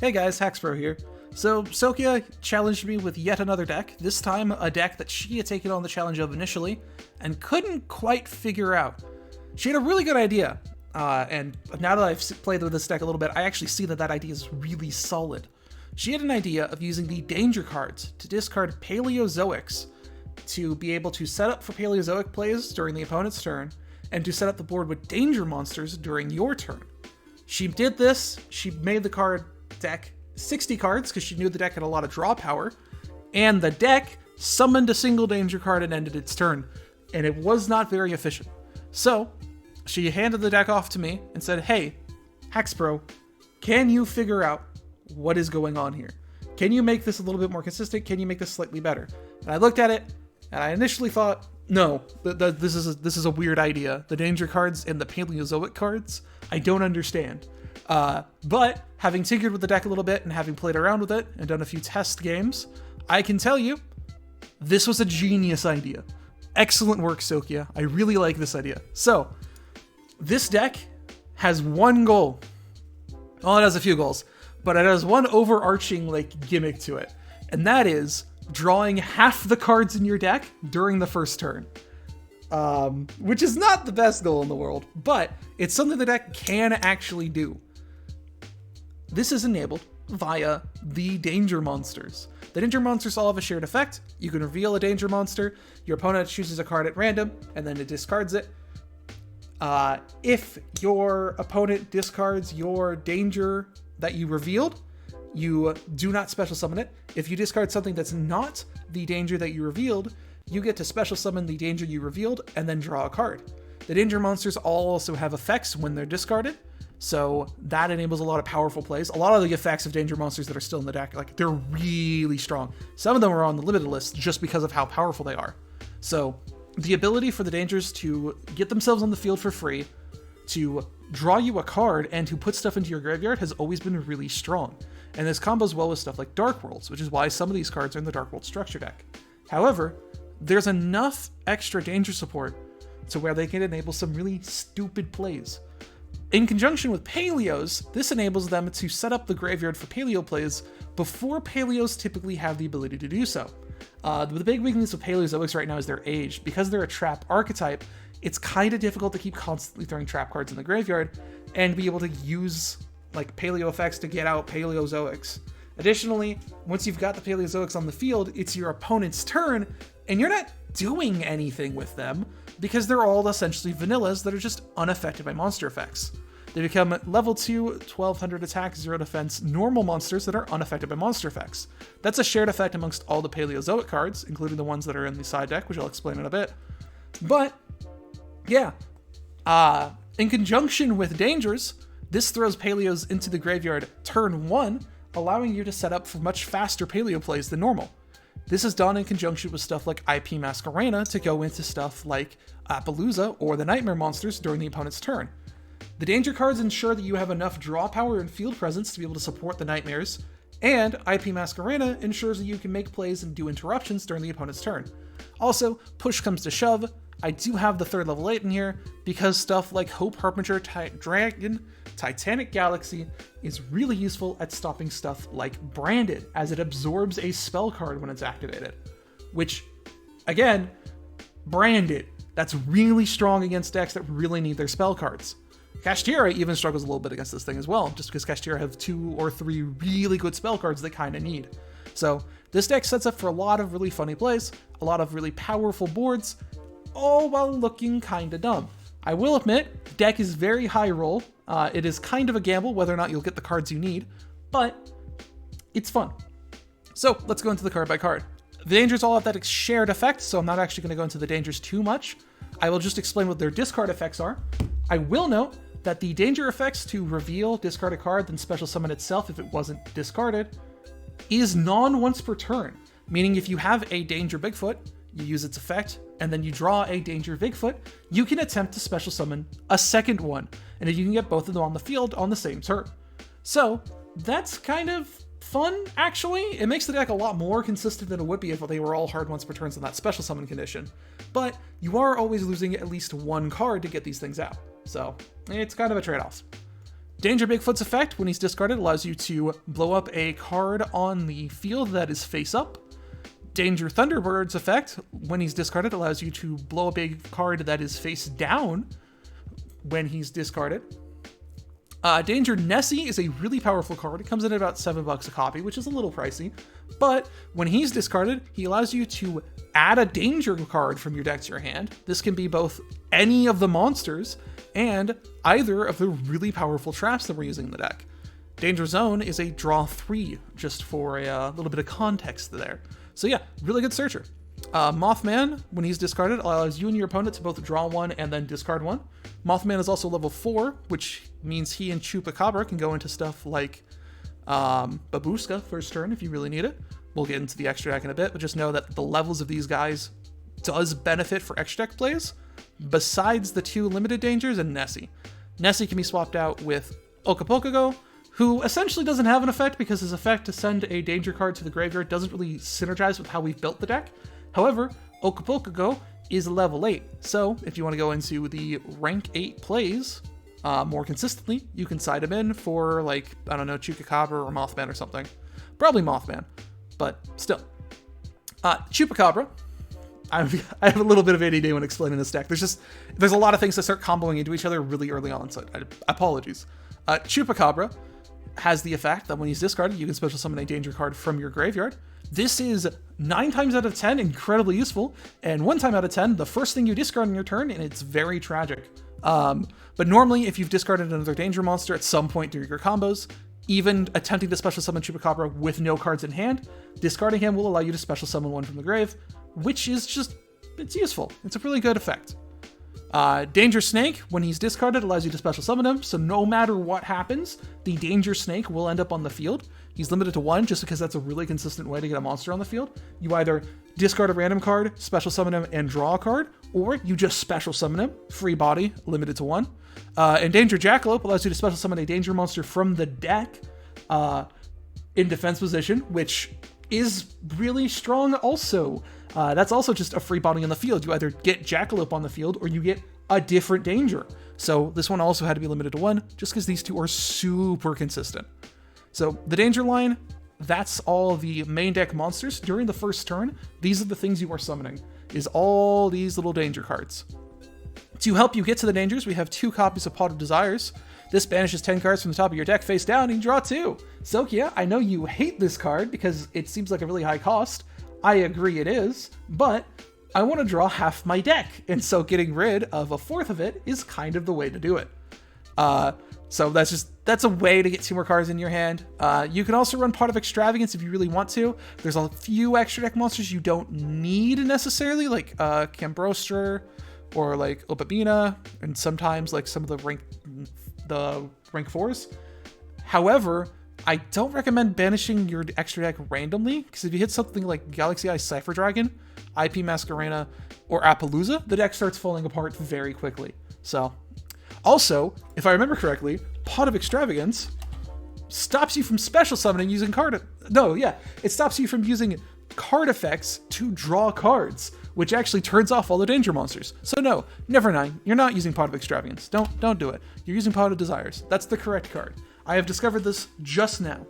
Hey guys, Haxpro here. So, Sokia challenged me with yet another deck, this time a deck that she had taken on the challenge of initially, and couldn't quite figure out. She had a really good idea, and now that I've played with this deck a little bit, I actually see that idea is really solid. She had an idea of using the Danger cards to discard Paleozoics to be able to set up for Paleozoic plays during the opponent's turn, and to set up the board with Danger monsters during your turn. She did this, she made the card deck 60 cards because she knew the deck had a lot of draw power, and the deck summoned a single Danger card and ended its turn, and it was not very efficient. So, she handed the deck off to me and said, hey, Haxpro, can you figure out what is going on here? Can you make this a little bit more consistent? Can you make this slightly better? And I looked at it, and I initially thought, no, this is a weird idea. The Danger cards and the Paleozoic cards, I don't understand. But having tinkered with the deck a little bit and having played around with it and done a few test games, I can tell you, this was a genius idea. Excellent work, Sokia. I really like this idea. So, this deck has one goal. Well, it has a few goals, but it has one overarching gimmick to it, and that is drawing half the cards in your deck during the first turn. Which is not the best goal in the world, but it's something the deck can actually do. This is enabled via the Danger monsters. The Danger monsters all have a shared effect. You can reveal a Danger monster, your opponent chooses a card at random, and then it discards it. If your opponent discards your Danger that you revealed, you do not special summon it. If you discard something that's not the Danger that you revealed, you get to special summon the Danger you revealed and then draw a card. The Danger monsters all also have effects when they're discarded, so that enables a lot of powerful plays. A lot of the effects of Danger monsters that are still in the deck, they're really strong. Some of them are on the limited list just because of how powerful they are. So the ability for the Dangers to get themselves on the field for free, to draw you a card, and to put stuff into your graveyard has always been really strong. And this combos well with stuff like Dark Worlds, which is why some of these cards are in the Dark World structure deck. However, there's enough extra Danger support to where they can enable some really stupid plays. In conjunction with Paleos, this enables them to set up the graveyard for Paleo plays before Paleos typically have the ability to do so. The big weakness of Paleozoics right now is their age. Because they're a trap archetype, it's kind of difficult to keep constantly throwing trap cards in the graveyard and be able to use Paleo effects to get out Paleozoics. Additionally, once you've got the Paleozoics on the field, it's your opponent's turn, and you're not doing anything with them because they're all essentially vanillas that are just unaffected by monster effects. They become level 2, 1200 attack, 0 defense, normal monsters that are unaffected by monster effects. That's a shared effect amongst all the Paleozoic cards, including the ones that are in the side deck, which I'll explain in a bit. But, yeah. In conjunction with Dangers, this throws Paleos into the graveyard turn 1, allowing you to set up for much faster Paleo plays than normal. This is done in conjunction with stuff like IP Masquerena to go into stuff like Apollousa or the Knightmare monsters during the opponent's turn. The Danger cards ensure that you have enough draw power and field presence to be able to support the Nightmares, and IP Masquerena ensures that you can make plays and do interruptions during the opponent's turn. Also, push comes to shove, I do have the 3rd level 8 in here because stuff like Hope Harbinger Dragon, Titanic Galaxy is really useful at stopping stuff like Branded, as it absorbs a spell card when it's activated. Which, again, Branded, that's really strong against decks that really need their spell cards. Kashtira even struggles a little bit against this thing as well, just because Kashtira have 2 or 3 really good spell cards they kind of need. So this deck sets up for a lot of really funny plays, a lot of really powerful boards, all while looking kinda dumb. I will admit, deck is very high roll. It is kind of a gamble whether or not you'll get the cards you need, but it's fun. So let's go into the card by card. The Dangers all have that shared effect, so I'm not actually going to go into the Dangers too much. I will just explain what their discard effects are. I will note that the Danger effects to reveal, discard a card, then special summon itself if it wasn't discarded, is non-once per turn, meaning if you have a Danger Bigfoot, you use its effect, and then you draw a Danger Bigfoot, you can attempt to special summon a second one, and if you can get both of them on the field on the same turn. So, that's kind of fun, actually. It makes the deck a lot more consistent than it would be if they were all hard once per turns on that special summon condition. But you are always losing at least one card to get these things out, so it's kind of a trade-off. Danger Bigfoot's effect, when he's discarded, allows you to blow up a card on the field that is face up. Danger Thunderbird's effect, when he's discarded, allows you to blow up a card that is face down when he's discarded. Danger Nessie is a really powerful card. It comes in at about $7 a copy, which is a little pricey. But when he's discarded, he allows you to add a danger card from your deck to your hand. This can be both any of the monsters and either of the really powerful traps that we're using in the deck. Danger Zone is a draw 3, just for a little bit of context there. So yeah, really good searcher. Mothman, when he's discarded, allows you and your opponent to both draw 1 and then discard 1. Mothman is also level 4, which means he and Chupacabra can go into stuff like Babushka first turn if you really need it. We'll get into the extra deck in a bit, but just know that the levels of these guys does benefit for extra deck plays, besides the 2 limited dangers and Nessie. Nessie can be swapped out with Okapokago, who essentially doesn't have an effect because his effect to send a danger card to the graveyard doesn't really synergize with how we've built the deck. However, Okapokago is level 8, so if you want to go into the rank 8 plays more consistently, you can side him in for, like, I don't know, Chupacabra or Mothman or something. Probably Mothman, but still. Chupacabra, I have a little bit of ADD when explaining this deck. There's a lot of things that start comboing into each other really early on, so apologies. Chupacabra has the effect that when he's discarded, you can special summon a danger card from your graveyard. This is 9 times out of 10 incredibly useful, and 1 time out of 10, the first thing you discard on your turn, and it's very tragic. But normally, if you've discarded another danger monster at some point during your combos, even attempting to special summon Chupacabra with no cards in hand, discarding him will allow you to special summon one from the grave, which is just, it's useful. It's a really good effect. Danger Snake, when he's discarded, allows you to special summon him, so no matter what happens, the Danger Snake will end up on the field. He's limited to 1 just because that's a really consistent way to get a monster on the field. You either discard a random card, special summon him, and draw a card, or you just special summon him, free body, limited to 1. And Danger Jackalope allows you to special summon a danger monster from the deck in defense position, which is really strong also. That's also just a free body on the field. You either get Jackalope on the field or you get a different danger. So this one also had to be limited to 1 just because these two are super consistent. So the danger line, that's all the main deck monsters. During the first turn, these are the things you are summoning, is all these little danger cards. To help you get to the dangers, we have 2 copies of Pot of Desires. This banishes 10 cards from the top of your deck face down and you draw 2. Sokia, I know you hate this card because it seems like a really high cost. I agree it is, but I want to draw half my deck, and so getting rid of a fourth of it is kind of the way to do it. So that's a way to get 2 more cards in your hand. You can also run Pot of Extravagance if you really want to. There's a few extra deck monsters you don't need necessarily, like Cambrostra or like Opabina, and sometimes like some of the rank 4s. However, I don't recommend banishing your extra deck randomly, because if you hit something like Galaxy Eye Cypher Dragon, IP Masquerena, or Apollousa, the deck starts falling apart very quickly. So, also, if I remember correctly, Pot of Extravagance stops you from special summoning using it stops you from using card effects to draw cards, which actually turns off all the danger monsters. So no, never mind, you're not using Pot of Extravagance. Don't do it. You're using Pot of Desires. That's the correct card. I have discovered this just now.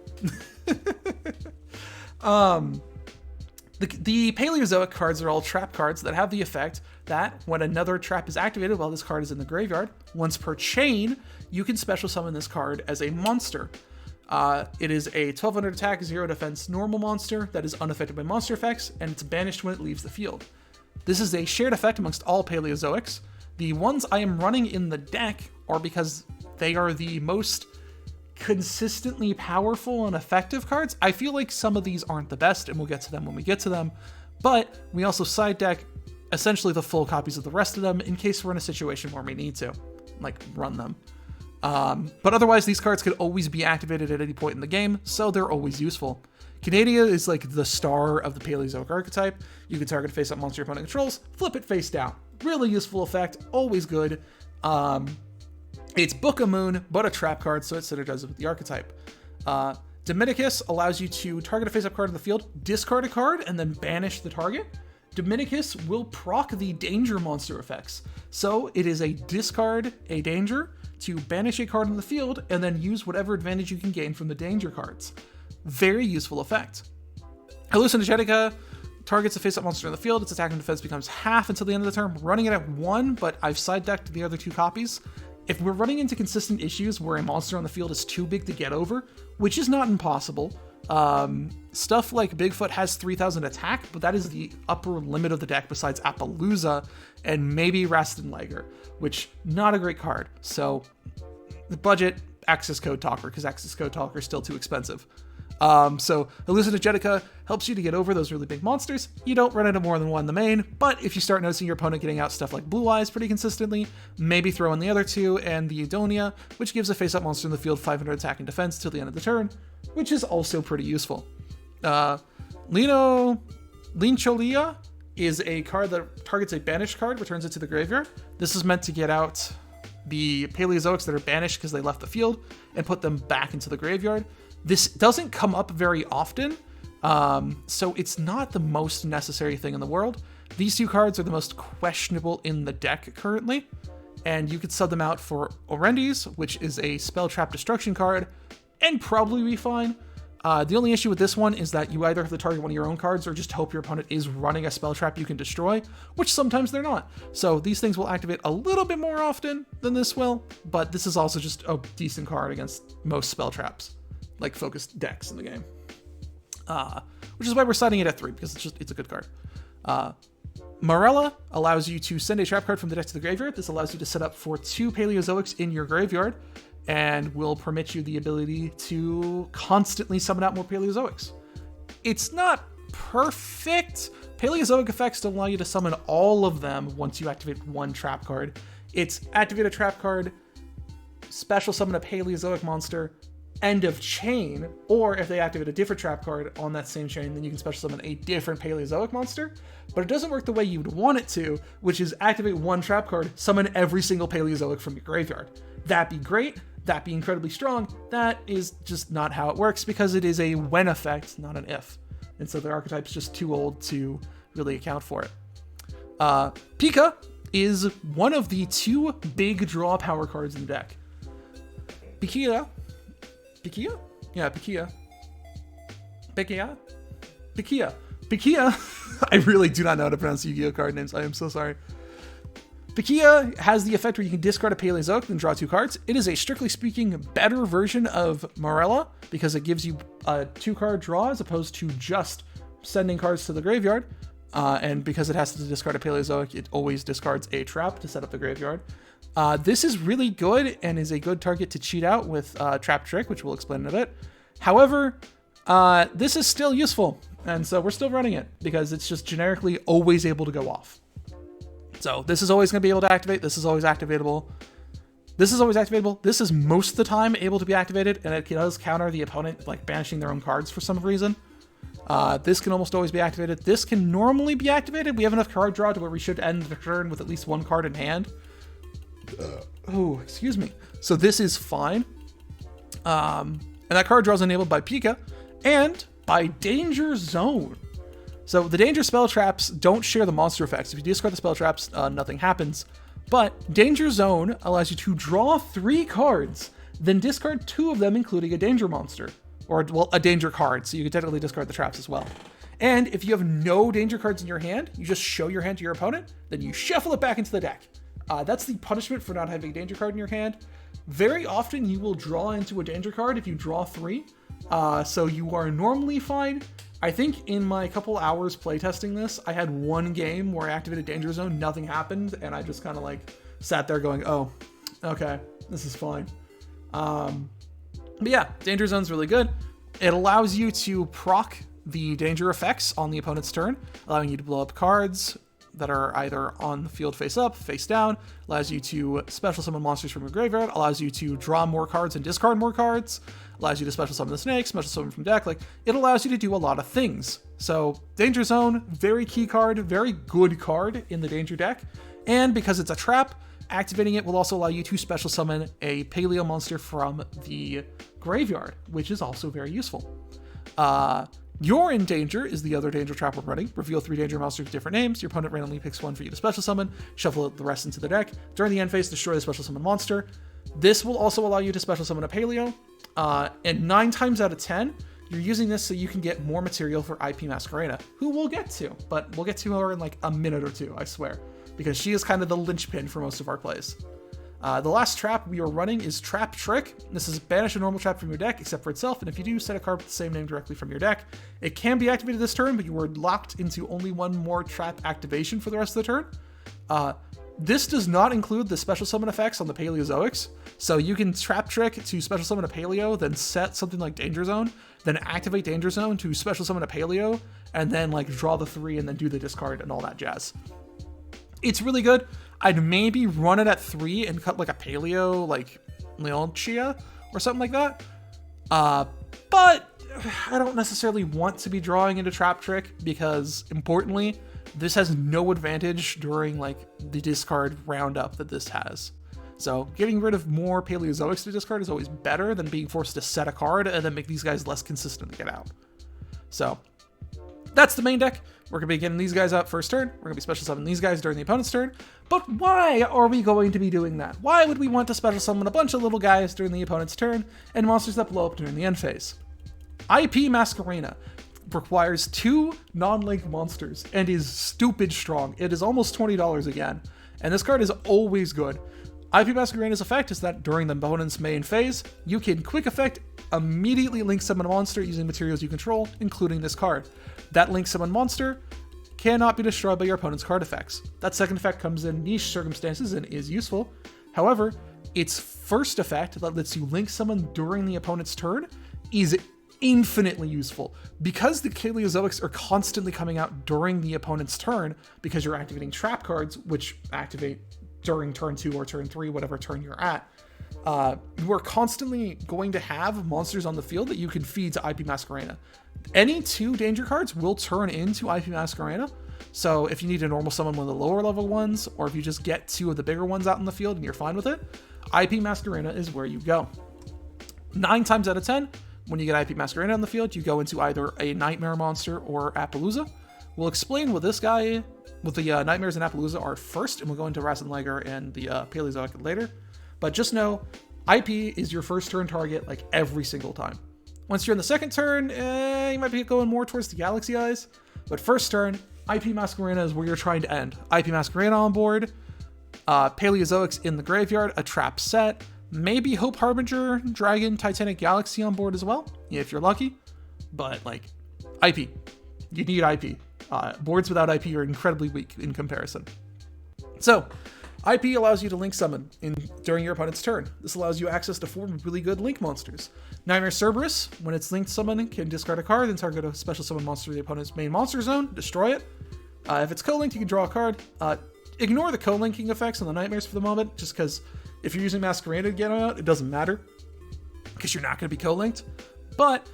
The Paleozoic cards are all trap cards that have the effect that when another trap is activated while this card is in the graveyard, once per chain, you can special summon this card as a monster. It is a 1200 attack, 0 defense normal monster that is unaffected by monster effects, and it's banished when it leaves the field. This is a shared effect amongst all Paleozoics. The ones I am running in the deck are because they are the most consistently powerful and effective cards. I feel like some of these aren't the best, and we'll get to them when we get to them, but we also side deck essentially the full copies of the rest of them in case we're in a situation where we need to, like, run them. But otherwise, these cards could always be activated at any point in the game, so they're always useful. Canadia is like the star of the Paleozoic archetype. You can target a face-up monster your opponent controls, flip it face down. Really useful effect, always good. It's Book of Moon, but a trap card, so it synergizes with the archetype. Dominicus allows you to target a face-up card in the field, discard a card, and then banish the target. Dominicus will proc the danger monster effects. So it is a discard a danger to banish a card on the field and then use whatever advantage you can gain from the danger cards. Very useful effect. Hallucinogenica targets a face-up monster in the field. Its attack and defense becomes half until the end of the turn. Running it at 1, but I've side-decked the other 2 copies. If we're running into consistent issues where a monster on the field is too big to get over, which is not impossible, stuff like Bigfoot has 3,000 attack, but that is the upper limit of the deck besides Apollousa and maybe Rastenlager, which not a great card. So the budget, Access Code Talker, because Access Code Talker is still too expensive. So Hallucinogenica helps you to get over those really big monsters. You don't run into more than one in the main, but if you start noticing your opponent getting out stuff like Blue Eyes pretty consistently, maybe throw in the other 2 and the Edonia, which gives a face-up monster in the field 500 attack and defense till the end of the turn, which is also pretty useful. Lincholia is a card that targets a banished card, returns it to the graveyard. This is meant to get out the Paleozoics that are banished because they left the field and put them back into the graveyard. This doesn't come up very often, so it's not the most necessary thing in the world. These 2 cards are the most questionable in the deck currently, and you could sub them out for Orendes, which is a spell trap destruction card, and probably be fine. The only issue with this one is that you either have to target one of your own cards or just hope your opponent is running a spell trap you can destroy, which sometimes they're not. So these things will activate a little bit more often than this will, but this is also just a decent card against most spell traps, like focused decks in the game. Which is why we're citing it at 3, because it's a good card. Morella allows you to send a trap card from the deck to the graveyard. This allows you to set up for 2 Paleozoics in your graveyard, and will permit you the ability to constantly summon out more Paleozoics. It's not perfect. Paleozoic effects don't allow you to summon all of them once you activate 1 trap card. It's activate a trap card, special summon a Paleozoic monster, end of chain, or if they activate a different trap card on that same chain, then you can special summon a different Paleozoic monster. But it doesn't work the way you'd want it to, which is activate 1 trap card, summon every single Paleozoic from your graveyard. That'd be great. That'd be incredibly strong. That is just not how it works, because it is a when effect, not an if. And so the archetype's just too old to really account for it. Pika is one of the 2 big draw power cards in the deck. Pikia? Yeah, Pikia. I really do not know how to pronounce Yu-Gi-Oh card names. I am so sorry. Pikia has the effect where you can discard a Paleozoic and draw 2 cards. It is a strictly speaking better version of Morella because it gives you a 2-card draw as opposed to just sending cards to the graveyard. And because it has to discard a Paleozoic, it always discards a trap to set up the graveyard. This is really good and is a good target to cheat out with Trap Trick, which we'll explain in a bit. However, this is still useful, and so we're still running it because it's just generically always able to go off. So this is always going to be able to activate. This is always activatable. This is always activatable. This is most of the time able to be activated, and it does counter the opponent like banishing their own cards for some reason. This can almost always be activated. This can normally be activated. We have enough card draw to where we should end the turn with at least 1 card in hand. Oh, excuse me. So this is fine. And that card draw is enabled by Pika and by Danger Zone. So the Danger spell traps don't share the monster effects. If you discard the spell traps, nothing happens. But Danger Zone allows you to draw 3 cards, then discard 2 of them, including a danger monster. Or, well, a danger card, so you can technically discard the traps as well. And if you have no danger cards in your hand, you just show your hand to your opponent, then you shuffle it back into the deck. That's the punishment for not having a danger card in your hand. Very often you will draw into a danger card if you draw 3, so you are normally fine. I think in my couple hours playtesting this, I had 1 game where I activated Danger Zone, nothing happened, and I just kind of like sat there going, oh, okay, this is fine. But yeah, Danger Zone's really good. It allows you to proc the danger effects on the opponent's turn, allowing you to blow up cards that are either on the field face up, face down, allows you to special summon monsters from your graveyard, allows you to draw more cards and discard more cards, allows you to special summon the snake, special summon from deck. Like, it allows you to do a lot of things. So Danger Zone, very key card, very good card in the danger deck. And because it's a trap, activating it will also allow you to special summon a Paleo monster from the graveyard, which is also very useful. You're in Danger is the other danger trap we're running. Reveal 3 danger monsters with different names. Your opponent randomly picks 1 for you to special summon. Shuffle the rest into the deck. During the end phase, destroy the special summon monster. This will also allow you to special summon a Paleo, and 9 times out of 10, you're using this so you can get more material for IP Masquerena, who we'll get to, but we'll get to her in like a minute or two, I swear, because she is kind of the linchpin for most of our plays. The last trap we are running is Trap Trick. This is banish a normal trap from your deck, except for itself, and if you do, set a card with the same name directly from your deck. It can be activated this turn, but you are locked into only one more trap activation for the rest of the turn. This does not include the special summon effects on the Paleozoics, so you can Trap Trick to special summon a Paleo, then set something like Danger Zone, then activate Danger Zone to special summon a Paleo, and then like draw the 3 and then do the discard and all that jazz. It's really good. I'd maybe run it at 3 and cut like a Paleo, like Leontia or something like that. But I don't necessarily want to be drawing into Trap Trick because, importantly, this has no advantage during like the discard roundup that this has. So getting rid of more Paleozoics to discard is always better than being forced to set a card and then make these guys less consistent to get out. So that's the main deck. We're going to be getting these guys out first turn. We're going to be special summoning these guys during the opponent's turn. But why are we going to be doing that? Why would we want to special summon a bunch of little guys during the opponent's turn and monsters that blow up during the end phase? IP Masquerena requires 2 non-link monsters and is stupid strong. It is almost $20 again. And this card is always good. IP Masquerena's effect is that during the opponent's main phase, you can quick effect immediately link summon a monster using materials you control, including this card. That link summon monster cannot be destroyed by your opponent's card effects. That second effect comes in niche circumstances and is useful. However, its first effect that lets you link summon during the opponent's turn is infinitely useful. Because the Paleozoics are constantly coming out during the opponent's turn, because you're activating trap cards, which activate during turn 2 or turn 3, whatever turn you're at, you are constantly going to have monsters on the field that you can feed to IP Masquerena. Any 2 danger cards will turn into IP Masquerena, so if you need to normal summon one of the lower level ones, or if you just get 2 of the bigger ones out in the field and you're fine with it, IP Masquerena is where you go. 9 times out of 10, when you get IP Masquerena on the field, you go into either a Knightmare monster or Apollousa. We'll explain what this guy, what the Knightmares and Apollousa are first, and we'll go into Rasenlager and the Paleozoic later. But just know, IP is your first turn target like every single time. Once you're in the second turn, you might be going more towards the Galaxy Eyes. But first turn, IP Masquerena is where you're trying to end. IP Masquerena on board, Paleozoics in the graveyard, a trap set, maybe Hope Harbinger, Dragon, Titanic Galaxy on board as well, if you're lucky. But like, IP. You need IP. Boards without IP are incredibly weak in comparison. So, IP allows you to link summon during your opponent's turn. This allows you access to 4 really good link monsters. Knightmare Cerberus, when it's linked summon, can discard a card and target a special summon monster in the opponent's main monster zone, destroy it. If it's co-linked, you can draw a card. Ignore the co-linking effects on the Nightmares for the moment, just because if you're using Masquerena to get out, it doesn't matter, because you're not going to be co-linked. But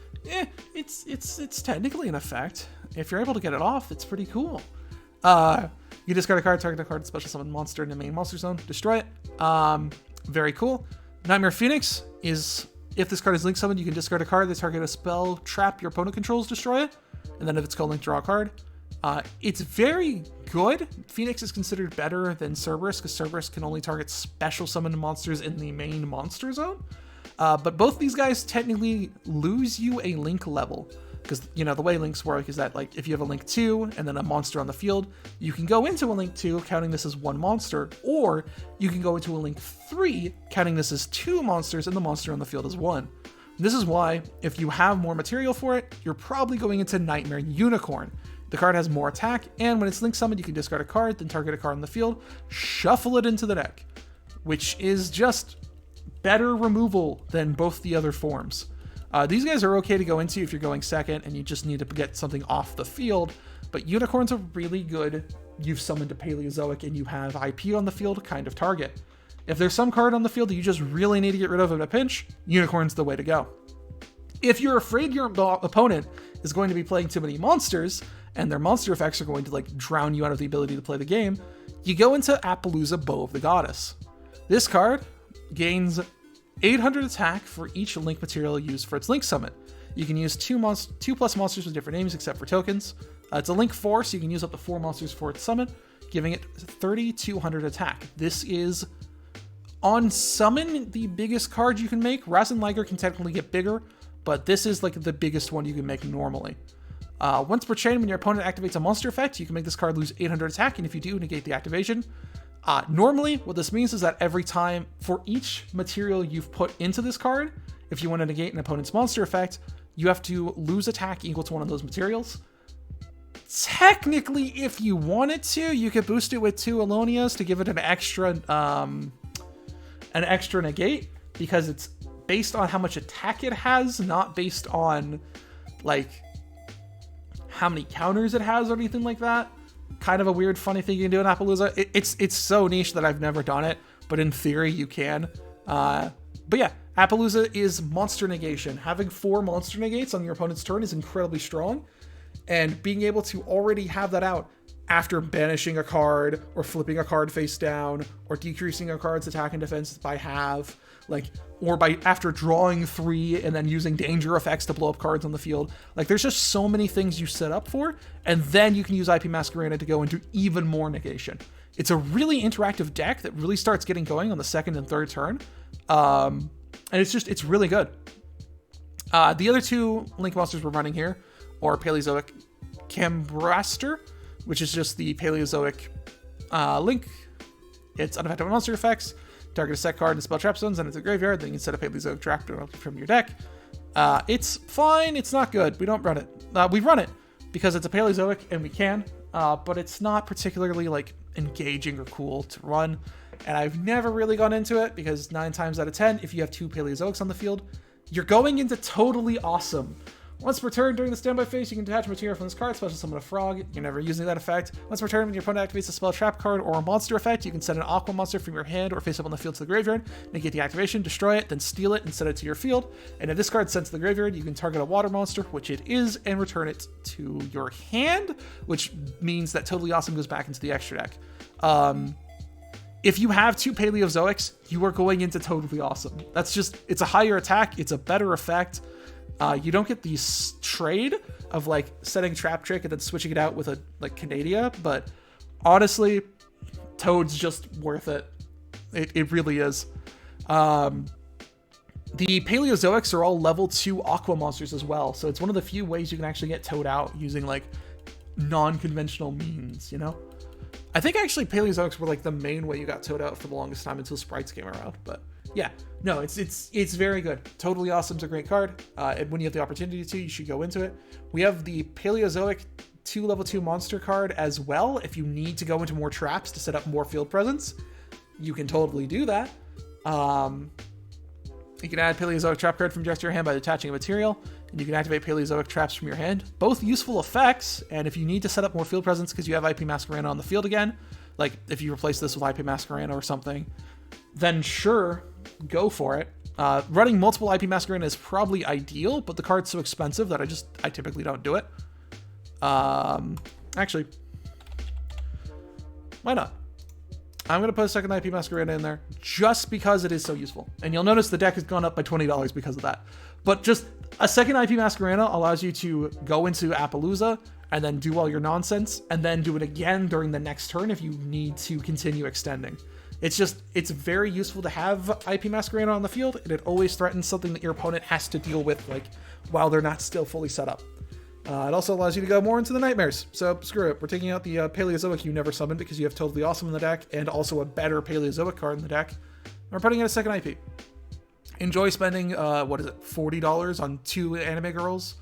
it's technically an effect. If you're able to get it off, it's pretty cool. You discard a card, target a card, special summon monster in the main monster zone, destroy it. Very cool. Knightmare Phoenix is, if this card is link summoned, you can discard a card that target a spell, trap your opponent controls, destroy it. And then if it's co-linked, draw a card. It's very good. Phoenix is considered better than Cerberus, because Cerberus can only target special summoned monsters in the main monster zone. But both these guys technically lose you a link level. Because, you know, the way links work is that, like, if you have a link 2 and then a monster on the field, you can go into a link 2 counting this as 1 monster, or you can go into a link 3 counting this as 2 monsters and the monster on the field is 1. This is why, if you have more material for it, you're probably going into Knightmare Unicorn. The card has more attack, and when it's link summoned, you can discard a card, then target a card on the field, shuffle it into the deck, which is just better removal than both the other forms. These guys are okay to go into if you're going second and you just need to get something off the field, but Unicorn's a really good, you've summoned a Paleozoic and you have IP on the field kind of target. If there's some card on the field that you just really need to get rid of in a pinch, Unicorn's the way to go. If you're afraid your opponent is going to be playing too many monsters and their monster effects are going to like drown you out of the ability to play the game, you go into Apollousa, Bow of the Goddess. This card gains 800 attack for each link material used for its link summon. You can use 2+ monsters with different names except for tokens. It's a link 4, so you can use up to 4 monsters for its summon, giving it 3,200 attack. This is On Summon, the biggest card you can make, Rasen Liger can technically get bigger, but this is like the biggest one you can make normally. Once per chain, when your opponent activates a monster effect, you can make this card lose 800 attack, and if you do, negate the activation. Normally, what this means is that every time, for each material you've put into this card, if you want to negate an opponent's monster effect, you have to lose attack equal to one of those materials. Technically, if you wanted to, you could boost it with 2 Alonias to give it an extra negate, because it's based on how much attack it has, not based on like how many counters it has or anything like that. Kind of a weird, funny thing you can do in Apollousa. It's so niche that I've never done it, but in theory you can. But yeah, Apollousa is monster negation. Having 4 monster negates on your opponent's turn is incredibly strong, and being able to already have that out after banishing a card, or flipping a card face down, or decreasing a card's attack and defense by half, like, or by after drawing 3 and then using danger effects to blow up cards on the field. Like, there's just so many things you set up for, and then you can use IP Masquerena to go and do even more negation. It's a really interactive deck that really starts getting going on the 2nd and 3rd turn, and it's really good. The other 2 Link monsters we're running here are Paleozoic Cambraster, which is just the Paleozoic Link. It's unaffected by monster effects. Target a set card and spell trap zones, and it's a graveyard. Then you can set a Paleozoic trap directly from your deck. It's fine. It's not good. We don't run it. We run it because it's a Paleozoic, and we can, but it's not particularly like engaging or cool to run. And I've never really gone into it because 9 times out of 10, if you have 2 Paleozoics on the field, you're going into totally awesome. Once per turn during the standby phase, you can detach material from this card, special summon a frog. You're never using that effect. Once per turn, when your opponent activates a spell trap card or a monster effect, you can send an aqua monster from your hand or face up on the field to the graveyard, negate the activation, destroy it, then steal it and send it to your field. And if this card's sent to the graveyard, you can target a water monster, which it is, and return it to your hand, which means that Totally Awesome goes back into the extra deck. If you have 2 Paleozoics, you are going into Totally Awesome. That's just, it's a higher attack, it's a better effect. You don't get the trade of like setting Trap Trick and then switching it out with a like Canadia, but honestly, Toad's just worth it. It really is. The Paleozoics are all level 2 Aqua monsters as well, so it's one of the few ways you can actually get Toad out using like non-conventional means, you know? I think actually Paleozoics were like the main way you got Toad out for the longest time until Sprites came around, but yeah, no, it's very good. Totally Awesome's a great card. And when you have the opportunity to, you should go into it. We have the Paleozoic 2 level 2 monster card as well. If you need to go into more traps to set up more field presence, you can totally do that. You can add Paleozoic trap card from your deck to your hand by detaching a material, and you can activate Paleozoic traps from your hand. Both useful effects, and if you need to set up more field presence because you have IP Masquerena on the field again, like if you replace this with IP Masquerena or something, then sure, go for it. Running multiple IP Masquerena is probably ideal, but the card's so expensive that I typically don't do it. Actually, why not? I'm going to put a second IP Masquerena in there just because it is so useful. And you'll notice the deck has gone up by $20 because of that. But just a second IP Masquerena allows you to go into Apollousa and then do all your nonsense and then do it again during the next turn if you need to continue extending. It's very useful to have IP Masquerena on the field, and it always threatens something that your opponent has to deal with, like, while they're not still fully set up. It also allows you to go more into the Nightmares, so screw it. We're taking out the Paleozoic you never summoned because you have Totally Awesome in the deck, and also a better Paleozoic card in the deck. We're putting in a second IP. Enjoy spending, $40 on 2 anime girls?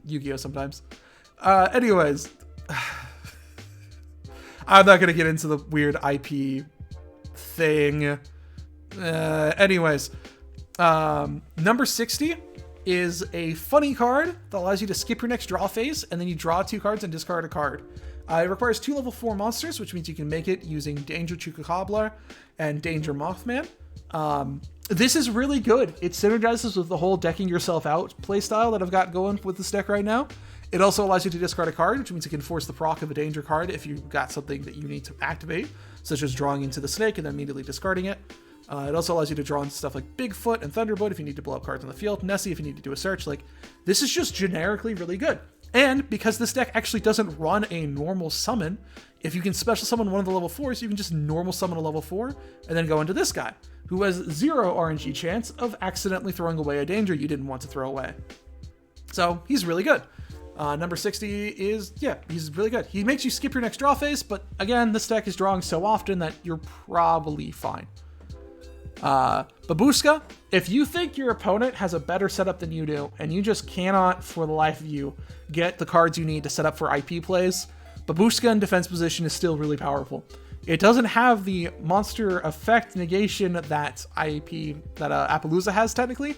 Yu-Gi-Oh! Sometimes. Anyways... I'm not going to get into the weird IP thing. Anyways, number 60 is a funny card that allows you to skip your next draw phase, and then you draw 2 cards and discard a card. It requires 2 level 4 monsters, which means you can make it using Danger Chupacabra and Danger Mothman. This is really good. It synergizes with the whole decking yourself out playstyle that I've got going with this deck right now. It also allows you to discard a card, which means you can force the proc of a danger card if you've got something that you need to activate, such as drawing into the snake and then immediately discarding it. It also allows you to draw into stuff like Bigfoot and Thunderbolt if you need to blow up cards on the field, Nessie if you need to do a search. Like, this is just generically really good. And because this deck actually doesn't run a normal summon, if you can special summon one of the level 4s, you can just normal summon a level 4 and then go into this guy, who has 0 RNG chance of accidentally throwing away a danger you didn't want to throw away. So he's really good. Number 60 is, yeah, he's really good. He makes you skip your next draw phase, but again, this deck is drawing so often that you're probably fine. Babushka, if you think your opponent has a better setup than you do, and you just cannot, for the life of you, get the cards you need to set up for IP plays, Babushka in defense position is still really powerful. It doesn't have the monster effect negation that Apollousa has technically,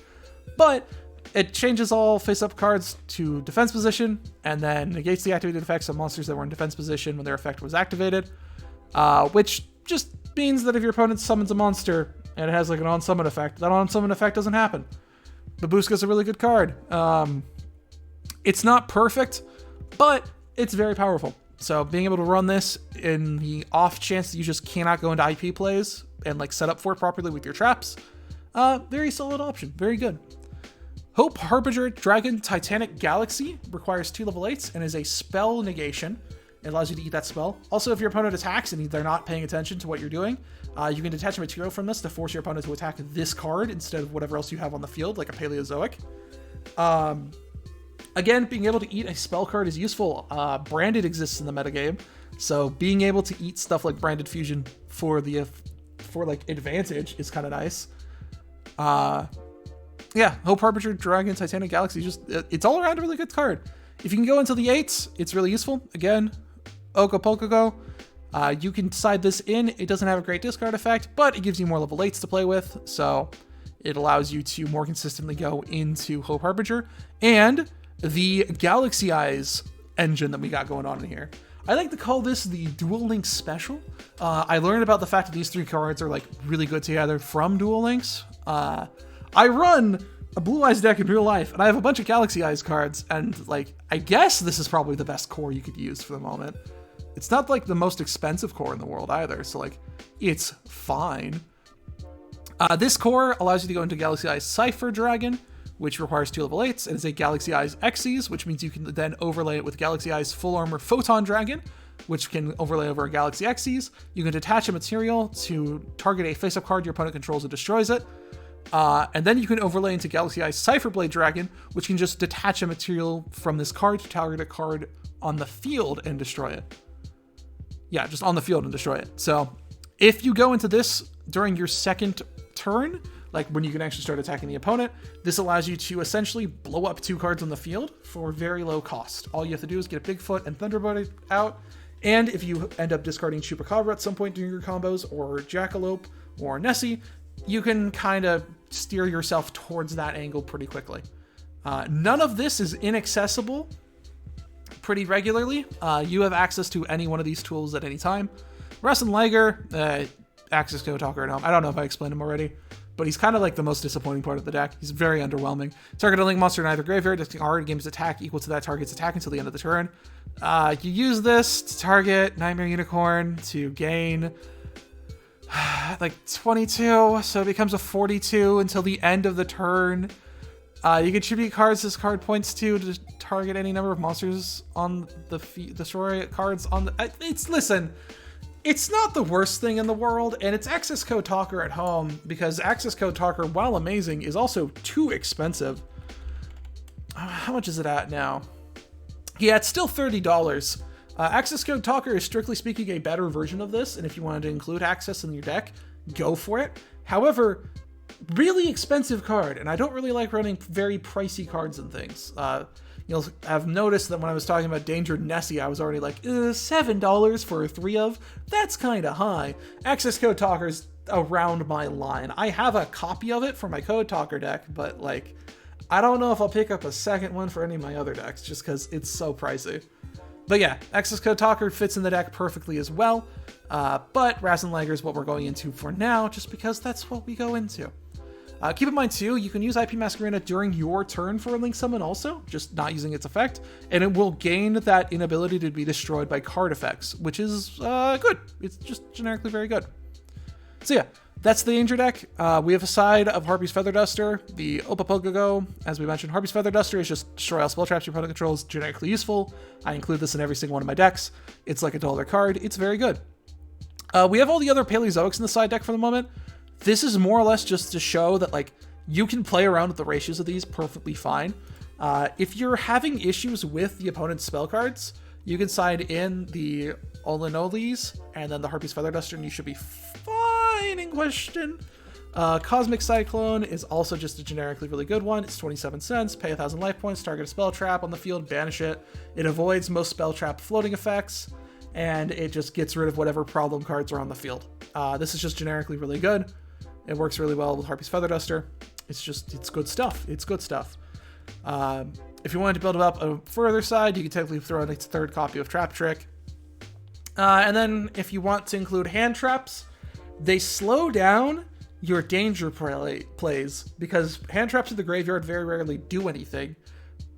but it changes all face-up cards to defense position, and then negates the activated effects of monsters that were in defense position when their effect was activated, which just means that if your opponent summons a monster and it has like an on-summon effect, that on-summon effect doesn't happen. Babushka's a really good card. It's not perfect, but it's very powerful. So being able to run this in the off chance that you just cannot go into IP plays and like set up for it properly with your traps, very solid option, very good. Hope Harbinger Dragon Titanic Galaxy requires 2 level 8s and is a spell negation. It allows you to eat that spell. Also, if your opponent attacks and they're not paying attention to what you're doing, you can detach a material from this to force your opponent to attack this card instead of whatever else you have on the field, like a Paleozoic. Again, being able to eat a spell card is useful. Branded exists in the metagame, so being able to eat stuff like Branded Fusion for like advantage is kind of nice. Yeah, Hope Harbinger Dragon Titanic Galaxy, it's all around a really good card. If you can go into the 8s, it's really useful. Again, Okopokogo. You can side this in. It doesn't have a great discard effect, but it gives you more level 8s to play with, so it allows you to more consistently go into Hope Harbinger. And the Galaxy Eyes engine that we got going on in here, I like to call this the Duel Links Special. I learned about the fact that these 3 cards are like really good together from Duel Links. I run a Blue Eyes deck in real life, and I have a bunch of Galaxy Eyes cards, and like, I guess this is probably the best core you could use for the moment. It's not like the most expensive core in the world either, so like, it's fine. This core allows you to go into Galaxy Eyes Cypher Dragon, which requires 2 level 8s, and it's a Galaxy Eyes Xyz, which means you can then overlay it with Galaxy Eyes Full Armor Photon Dragon, which can overlay over a Galaxy Xyz. You can detach a material to target a face-up card your opponent controls and destroys it. And then you can overlay into Galaxy Eyes Cypher Blade Dragon, which can just detach a material from this card to target a card on the field and destroy it. Yeah, just on the field and destroy it. So if you go into this during your second turn, like when you can actually start attacking the opponent, this allows you to essentially blow up 2 cards on the field for very low cost. All you have to do is get a Bigfoot and Thunderbolt out, and if you end up discarding Chupacabra at some point during your combos, or Jackalope, or Nessie, you can kind of steer yourself towards that angle pretty quickly. None of this is inaccessible pretty regularly. You have access to any one of these tools at any time. Wrestling Liger, Access Code Talker at home. I don't know if I explained him already, but he's kind of like the most disappointing part of the deck. He's very underwhelming. Target a link monster in either graveyard, discard game's attack equal to that target's attack until the end of the turn. You use this to target Knightmare Unicorn to gain like 22, so it becomes a 42 until the end of the turn. You can tribute cards this card points to target any number of monsters on the destroy cards on the. Listen. It's not the worst thing in the world, and it's Access Code Talker at home, because Access Code Talker, while amazing, is also too expensive. How much is it at now? Yeah, it's still $30. Access Code Talker is strictly speaking a better version of this, and if you wanted to include Access in your deck, go for it. However, really expensive card, and I don't really like running very pricey cards and things. You'll have noticed that when I was talking about Danger Nessie, I was already like, $7 for 3 of? That's kind of high. Access Code Talker's around my line. I have a copy of it for my Code Talker deck, but like, I don't know if I'll pick up a second one for any of my other decks, just because it's so pricey. But yeah, Access Code Talker fits in the deck perfectly as well, but Rasenlager is what we're going into for now, just because that's what we go into. Keep in mind too, you can use IP Masquerena during your turn for a Link Summon also, just not using its effect, and it will gain that inability to be destroyed by card effects, which is good. It's just generically very good. So yeah, that's the Danger deck. We have a side of Harpy's Feather Duster, the Opapogogo. As we mentioned, Harpy's Feather Duster is just destroy all spell traps your opponent controls, generically useful. I include this in every single one of my decks. It's like a $1 card. It's very good. We have all the other Paleozoics in the side deck for the moment. This is more or less just to show that, like, you can play around with the ratios of these perfectly fine. If you're having issues with the opponent's spell cards, you can side in the Olinolis and then the Harpy's Feather Duster, and you should be fine in question. Cosmic Cyclone is also just a generically really good one. It's 27 cents, pay 1,000 life points, target a spell trap on the field, banish it. It avoids most spell trap floating effects, and it just gets rid of whatever problem cards are on the field. This is just generically really good. It works really well with Harpy's Feather Duster. It's good stuff. It's good stuff. If you wanted to build it up a further side, you can technically throw in a third copy of Trap Trick. And then if you want to include hand traps, they slow down your danger plays because hand traps in the graveyard very rarely do anything.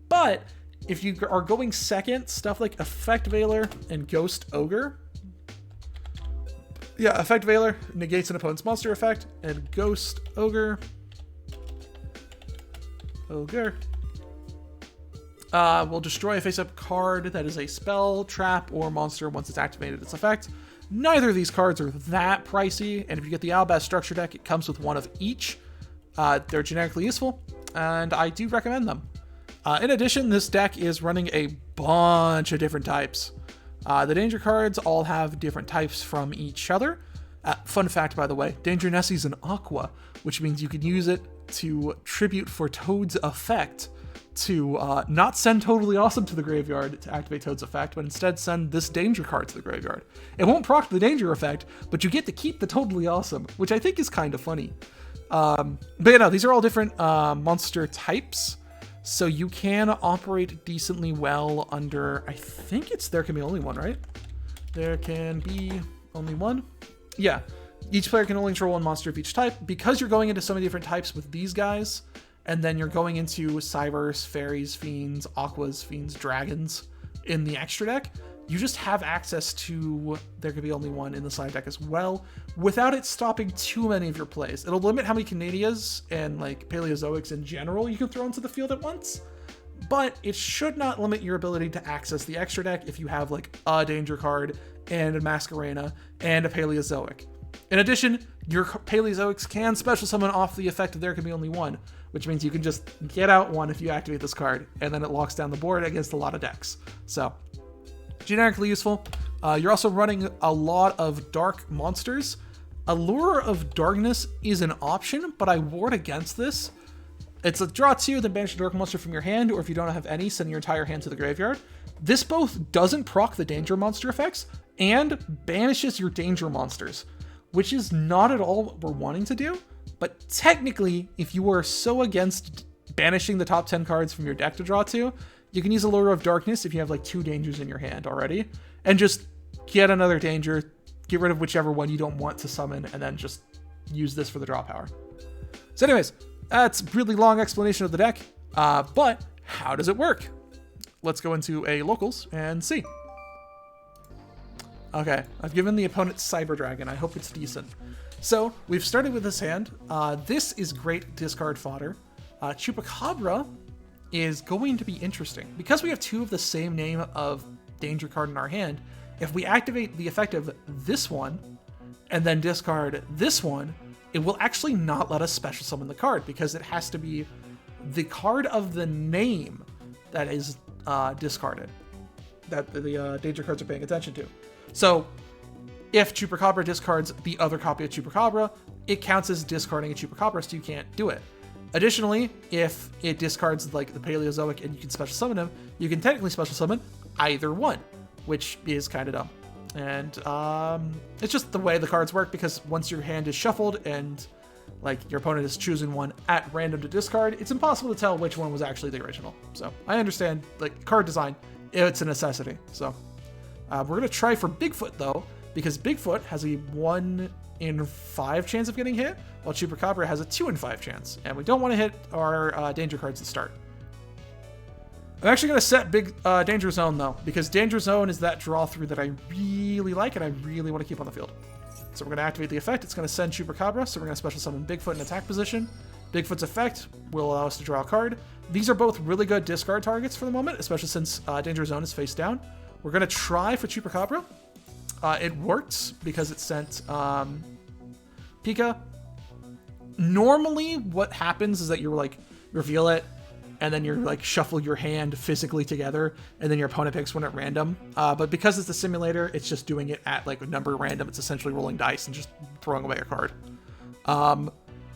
But if you are going second, stuff like Effect Veiler and Ghost Ogre. Yeah, Effect Veiler negates an opponent's monster effect, and Ghost Ogre will destroy a face-up card that is a spell, trap, or monster once it's activated its effect. Neither of these cards are that pricey, and if you get the Albaz structure deck, it comes with one of each. They're generically useful, and I do recommend them. In addition, this deck is running a bunch of different types. The Danger cards all have different types from each other. Fun fact, by the way, Danger Nessie's an Aqua, which means you can use it to tribute for Toad's effect to not send Totally Awesome to the graveyard to activate Toad's effect, but instead send this Danger card to the graveyard. It won't proc the Danger effect, but you get to keep the Totally Awesome, which I think is kind of funny. But yeah, no, these are all different monster types, so you can operate decently well under, I think it's there can be only one, right? There can be only one? Yeah. Each player can only control one monster of each type. Because you're going into so many different types with these guys, and then you're going into Cybers, Fairies, Fiends, Aquas, Fiends, Dragons in the extra deck, you just have access to there could be only one in the side deck as well, without it stopping too many of your plays. It'll limit how many Canadias and like Paleozoics in general you can throw into the field at once, but it should not limit your ability to access the extra deck if you have like a Danger card and a Masquerena and a Paleozoic. In addition, your Paleozoics can special summon off the effect of there can be only one, which means you can just get out one if you activate this card, and then it locks down the board against a lot of decks. So, generically useful. You're also running a lot of dark monsters. Allure of Darkness is an option, but I ward against this. It's a draw 2, then banish a dark monster from your hand, or if you don't have any, send your entire hand to the graveyard. This both doesn't proc the Danger monster effects, and banishes your Danger monsters, which is not at all what we're wanting to do. But technically, if you are so against banishing the top 10 cards from your deck to draw 2, you can use Allure of Darkness if you have like 2 Dangers in your hand already, and just get another Danger, get rid of whichever one you don't want to summon, and then just use this for the draw power. So anyways, that's a really long explanation of the deck, but how does it work? Let's go into a locals and see. Okay, I've given the opponent Cyber Dragon. I hope it's decent. So, we've started with this hand. This is great discard fodder. Chupacabra is going to be interesting. Because we have 2 of the same name of Danger card in our hand, if we activate the effect of this one, and then discard this one, it will actually not let us special summon the card, because it has to be the card of the name that is discarded, that the Danger cards are paying attention to. So, if Chupacabra discards the other copy of Chupacabra, it counts as discarding a Chupacabra, so you can't do it. Additionally, if it discards like the Paleozoic and you can special summon him, you can technically special summon either one, which is kind of dumb. And it's just the way the cards work, because once your hand is shuffled and like your opponent is choosing one at random to discard, it's impossible to tell which one was actually the original. So I understand, like, card design, it's a necessity. So we're going to try for Bigfoot, though, because Bigfoot has a 1 in 5 chance of getting hit, while Chupacabra has a 2 in 5 chance, and we don't want to hit our Danger cards to start. I'm actually going to set Danger Zone, though, because Danger Zone is that draw through that I really like and I really want to keep on the field. So we're going to activate the effect. It's going to send Chupacabra, so we're going to special summon Bigfoot in attack position. Bigfoot's effect will allow us to draw a card. These are both really good discard targets for the moment, especially since Danger Zone is face down. We're going to try for Chupacabra. It worked because it sent Pika. Normally, what happens is that you're like, reveal it, and then you're like shuffle your hand physically together, and then your opponent picks one at random. But because it's a simulator, it's just doing it at like a number random. It's essentially rolling dice and just throwing away a card.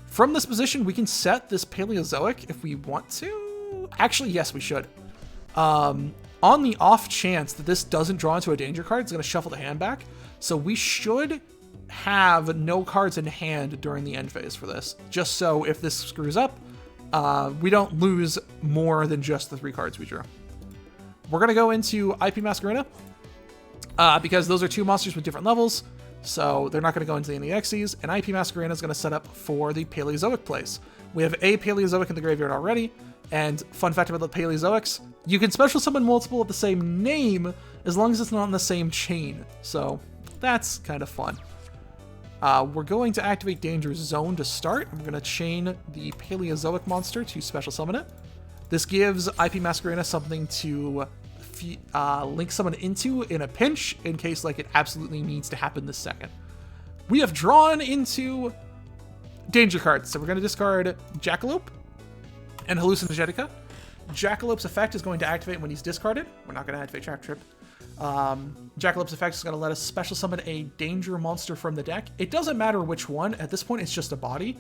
From this position, we can set this Paleozoic if we want to. Actually, yes, we should. On the off chance that this doesn't draw into a danger card, it's going to shuffle the hand back. So we should have no cards in hand during the end phase for this, just so if this screws up, we don't lose more than just the 3 cards we drew. We're going to go into IP Masquerena, because those are 2 monsters with different levels, so they're not going to go into any Xyzs, and IP Masquerena is going to set up for the Paleozoic place. We have a Paleozoic in the graveyard already, and fun fact about the Paleozoics, you can special summon multiple of the same name as long as it's not on the same chain, so that's kind of fun. We're going to activate Danger Zone to start. We're going to chain the Paleozoic monster to special summon it. This gives IP Masquerena something to link someone into in a pinch in case like it absolutely needs to happen this second. We have drawn into danger cards, so we're going to discard Jackalope and Hallucinogenica. Jackalope's effect is going to activate when he's discarded. We're not going to activate Trap Trip. Jackalope's effect is going to let us special summon a danger monster from the deck. It doesn't matter which one. At this point, it's just a body.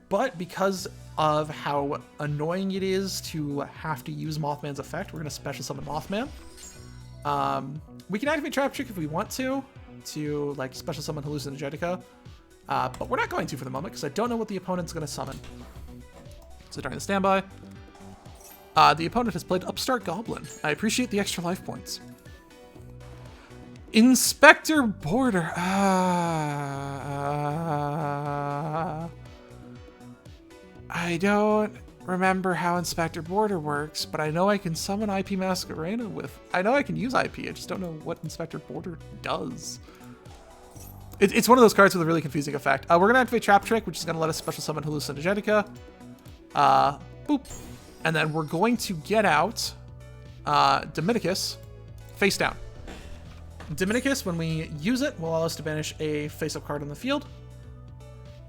But because of how annoying it is to have to use Mothman's effect, we're going to special summon Mothman. We can activate Trap Trick if we want to like special summon Hallucinogenica. But we're not going to for the moment because I don't know what the opponent's going to summon. So during the standby, the opponent has played Upstart Goblin. I appreciate the extra life points. Inspector Border. I don't remember how Inspector Border works, but I know I can summon IP Masquerena with... I know I can use IP, I just don't know what Inspector Border does. It's one of those cards with a really confusing effect. We're going to activate Trap Trick, which is going to let us special summon Hallucinogenica. Boop. And then we're going to get out Dominicus face down. Dominicus, when we use it, will allow us to banish a face-up card on the field.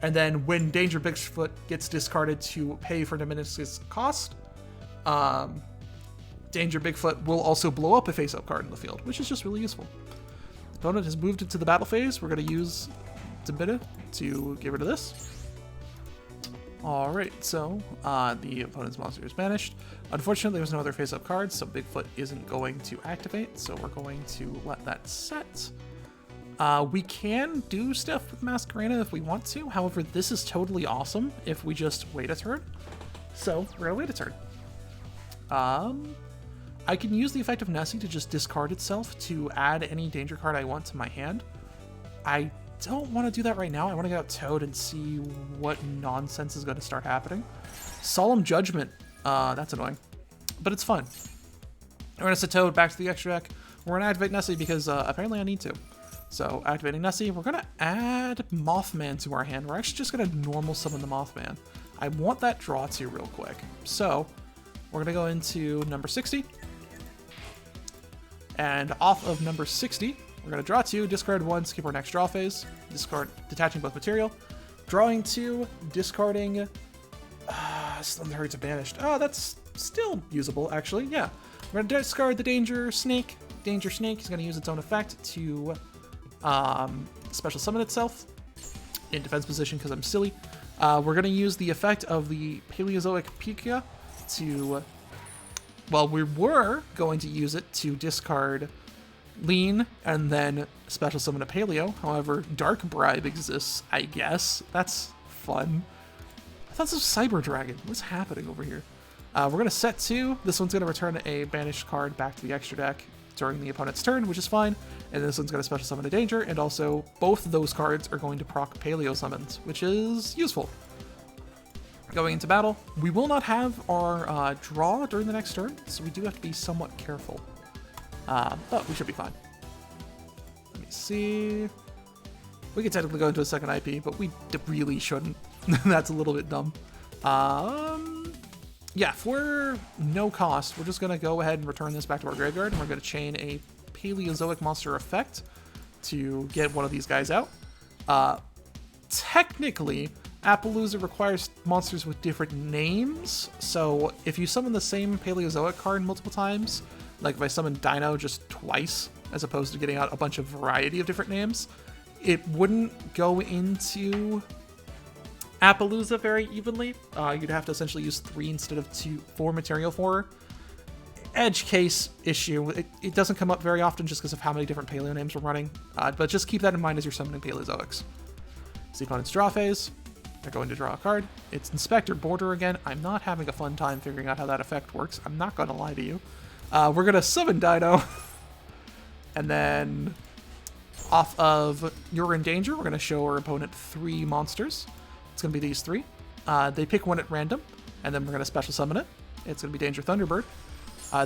And then when Danger Bigfoot gets discarded to pay for Dominicus' cost, Danger Bigfoot will also blow up a face-up card in the field, which is just really useful. The opponent has moved into the battle phase. We're going to use Dominicus to get rid of this. Alright, so the opponent's monster is banished. Unfortunately, there's no other face-up cards, so Bigfoot isn't going to activate, so we're going to let that set. We can do stuff with Masquerena if we want to, however, this is totally awesome if we just wait a turn. So, we're going to wait a turn. I can use the effect of Nessie to just discard itself to add any danger card I want to my hand. I don't want to do that right now. I want to get out Toad and see what nonsense is going to start happening. Solemn Judgment. That's annoying. But it's fun. We're going to set Toad back to the extra deck. We're going to activate Nessie because apparently I need to. So activating Nessie, we're going to add Mothman to our hand. We're actually just going to normal summon the Mothman. I want that draw to real quick. So we're going to go into number 60. And off of number 60, we're going to draw 2, discard 1, skip our next draw phase, discard, detaching both material, drawing 2, discarding, Slumber's banished. Oh, that's still usable, actually, yeah. We're going to discard the Danger Snake. Danger Snake is going to use its own effect to special summon itself in defense position because I'm silly. We're going to use the effect of the Paleozoic Pika to, well, we were going to use it to discard Lean and then special summon a Paleo. However, Dark Bribe exists, I guess. That's fun. I thought this was Cyber Dragon. What's happening over here? We're going to set 2. This one's going to return a banished card back to the extra deck during the opponent's turn, which is fine. And this one's going to special summon a Danger, and also both of those cards are going to proc Paleo summons, which is useful. Going into battle, we will not have our draw during the next turn, so we do have to be somewhat careful. But we should be fine. Let me see. We could technically go into a second IP, but we really shouldn't. That's a little bit dumb. Yeah, for no cost, we're just going to go ahead and return this back to our graveyard, and we're going to chain a Paleozoic monster effect to get one of these guys out. Technically, Apollousa requires monsters with different names, so if you summon the same Paleozoic card multiple times, like if I summon Dino just twice, as opposed to getting out a bunch of variety of different names, it wouldn't go into Apollousa very evenly. You'd have to essentially use 3 instead of 4 material for her. Edge case issue. It doesn't come up very often just because of how many different Paleo names we're running, but just keep that in mind as you're summoning Paleozoics. It's the opponent's draw phase. They're going to draw a card. It's Inspector Border again. I'm not having a fun time figuring out how that effect works. I'm not going to lie to you. We're going to summon Dino. And then off of You're in Danger, we're going to show our opponent 3 monsters. It's going to be these 3. They pick one at random, and then we're going to special summon it. It's going to be Danger Thunderbird.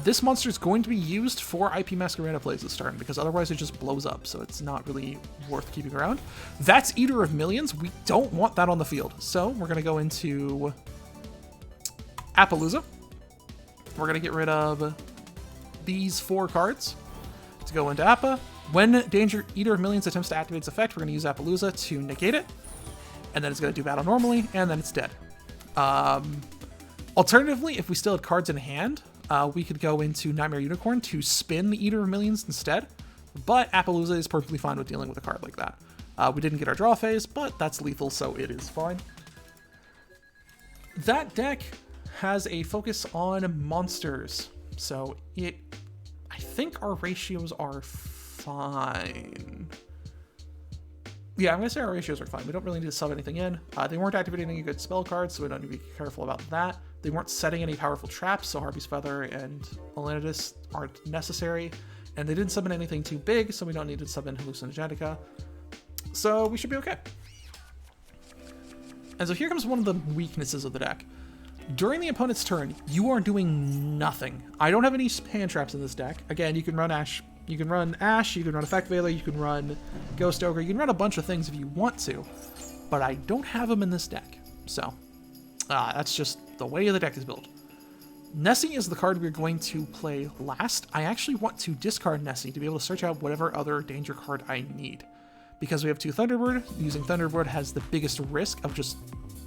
This monster is going to be used for IP Masquerena plays this turn, because otherwise it just blows up, so it's not really worth keeping around. That's Eater of Millions. We don't want that on the field, so we're going to go into Apollousa. We're going to get rid of these 4 cards to go into Appa. When Danger Eater of Millions attempts to activate its effect, we're going to use Apollousa to negate it, and then it's going to do battle normally, and then it's dead. Alternatively, if we still had cards in hand, we could go into Knightmare Unicorn to spin the Eater of Millions instead, but Apollousa is perfectly fine with dealing with a card like that. We didn't get our draw phase, but that's lethal, so it is fine. That deck has a focus on monsters, so I think our ratios are fine. Yeah, I'm going to say our ratios are fine. We don't really need to sub anything in. They weren't activating any good spell cards, so we don't need to be careful about that. They weren't setting any powerful traps, so Harpy's Feather and Elenitus aren't necessary. And they didn't summon anything too big, so we don't need to summon Hallucinogenica. So we should be okay. And so here comes one of the weaknesses of the deck. During the opponent's turn, you are doing nothing. I don't have any hand traps in this deck. Again, you can run Ash. You can run Ash, you can run Effect Veiler, you can run Ghost Ogre, you can run a bunch of things if you want to, but I don't have them in this deck. So, that's just the way the deck is built. Nessie is the card we're going to play last. I actually want to discard Nessie to be able to search out whatever other danger card I need. Because we have 2 Thunderbird, using Thunderbird has the biggest risk of just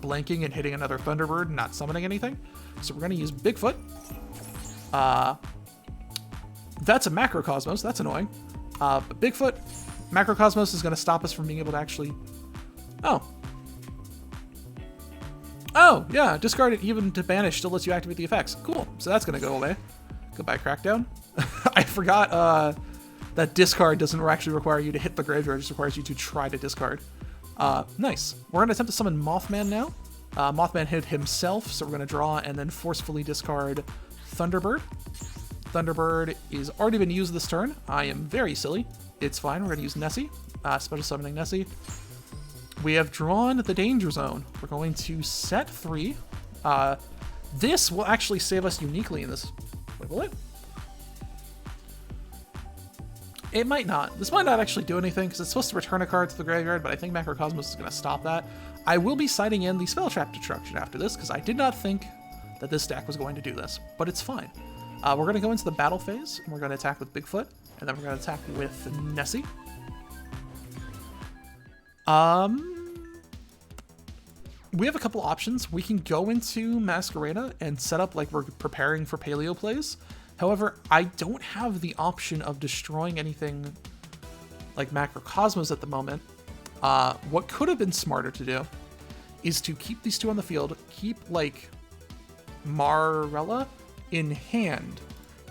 blanking and hitting another Thunderbird and not summoning anything. So we're going to use Bigfoot. That's a Macrocosmos, that's annoying. But Bigfoot, Macrocosmos is going to stop us from being able to actually... Oh, yeah, discard it even to banish still lets you activate the effects. Cool, so that's going to go away. Goodbye, Crackdown. I forgot that discard doesn't actually require you to hit the graveyard, it just requires you to try to discard. Nice. We're going to attempt to summon Mothman now. Mothman hit himself, so we're going to draw and then forcefully discard Thunderbird. Thunderbird is already been used this turn. I am very silly. It's fine. We're going to use Nessie. Special summoning Nessie. We have drawn the Danger Zone. We're going to set 3. This will actually save us uniquely in this. Wait, will it? It might not. This might not actually do anything because it's supposed to return a card to the graveyard, but I think Macrocosmos is going to stop that. I will be citing in the Spell Trap Destruction after this because I did not think that this deck was going to do this, but it's fine. We're going to go into the battle phase, and we're going to attack with Bigfoot, and then we're going to attack with Nessie. We have a couple options. We can go into Masquerena and set up like we're preparing for Paleo plays. However, I don't have the option of destroying anything like Macrocosmos at the moment. What could have been smarter to do is to keep these 2 on the field, keep like Marrella in hand,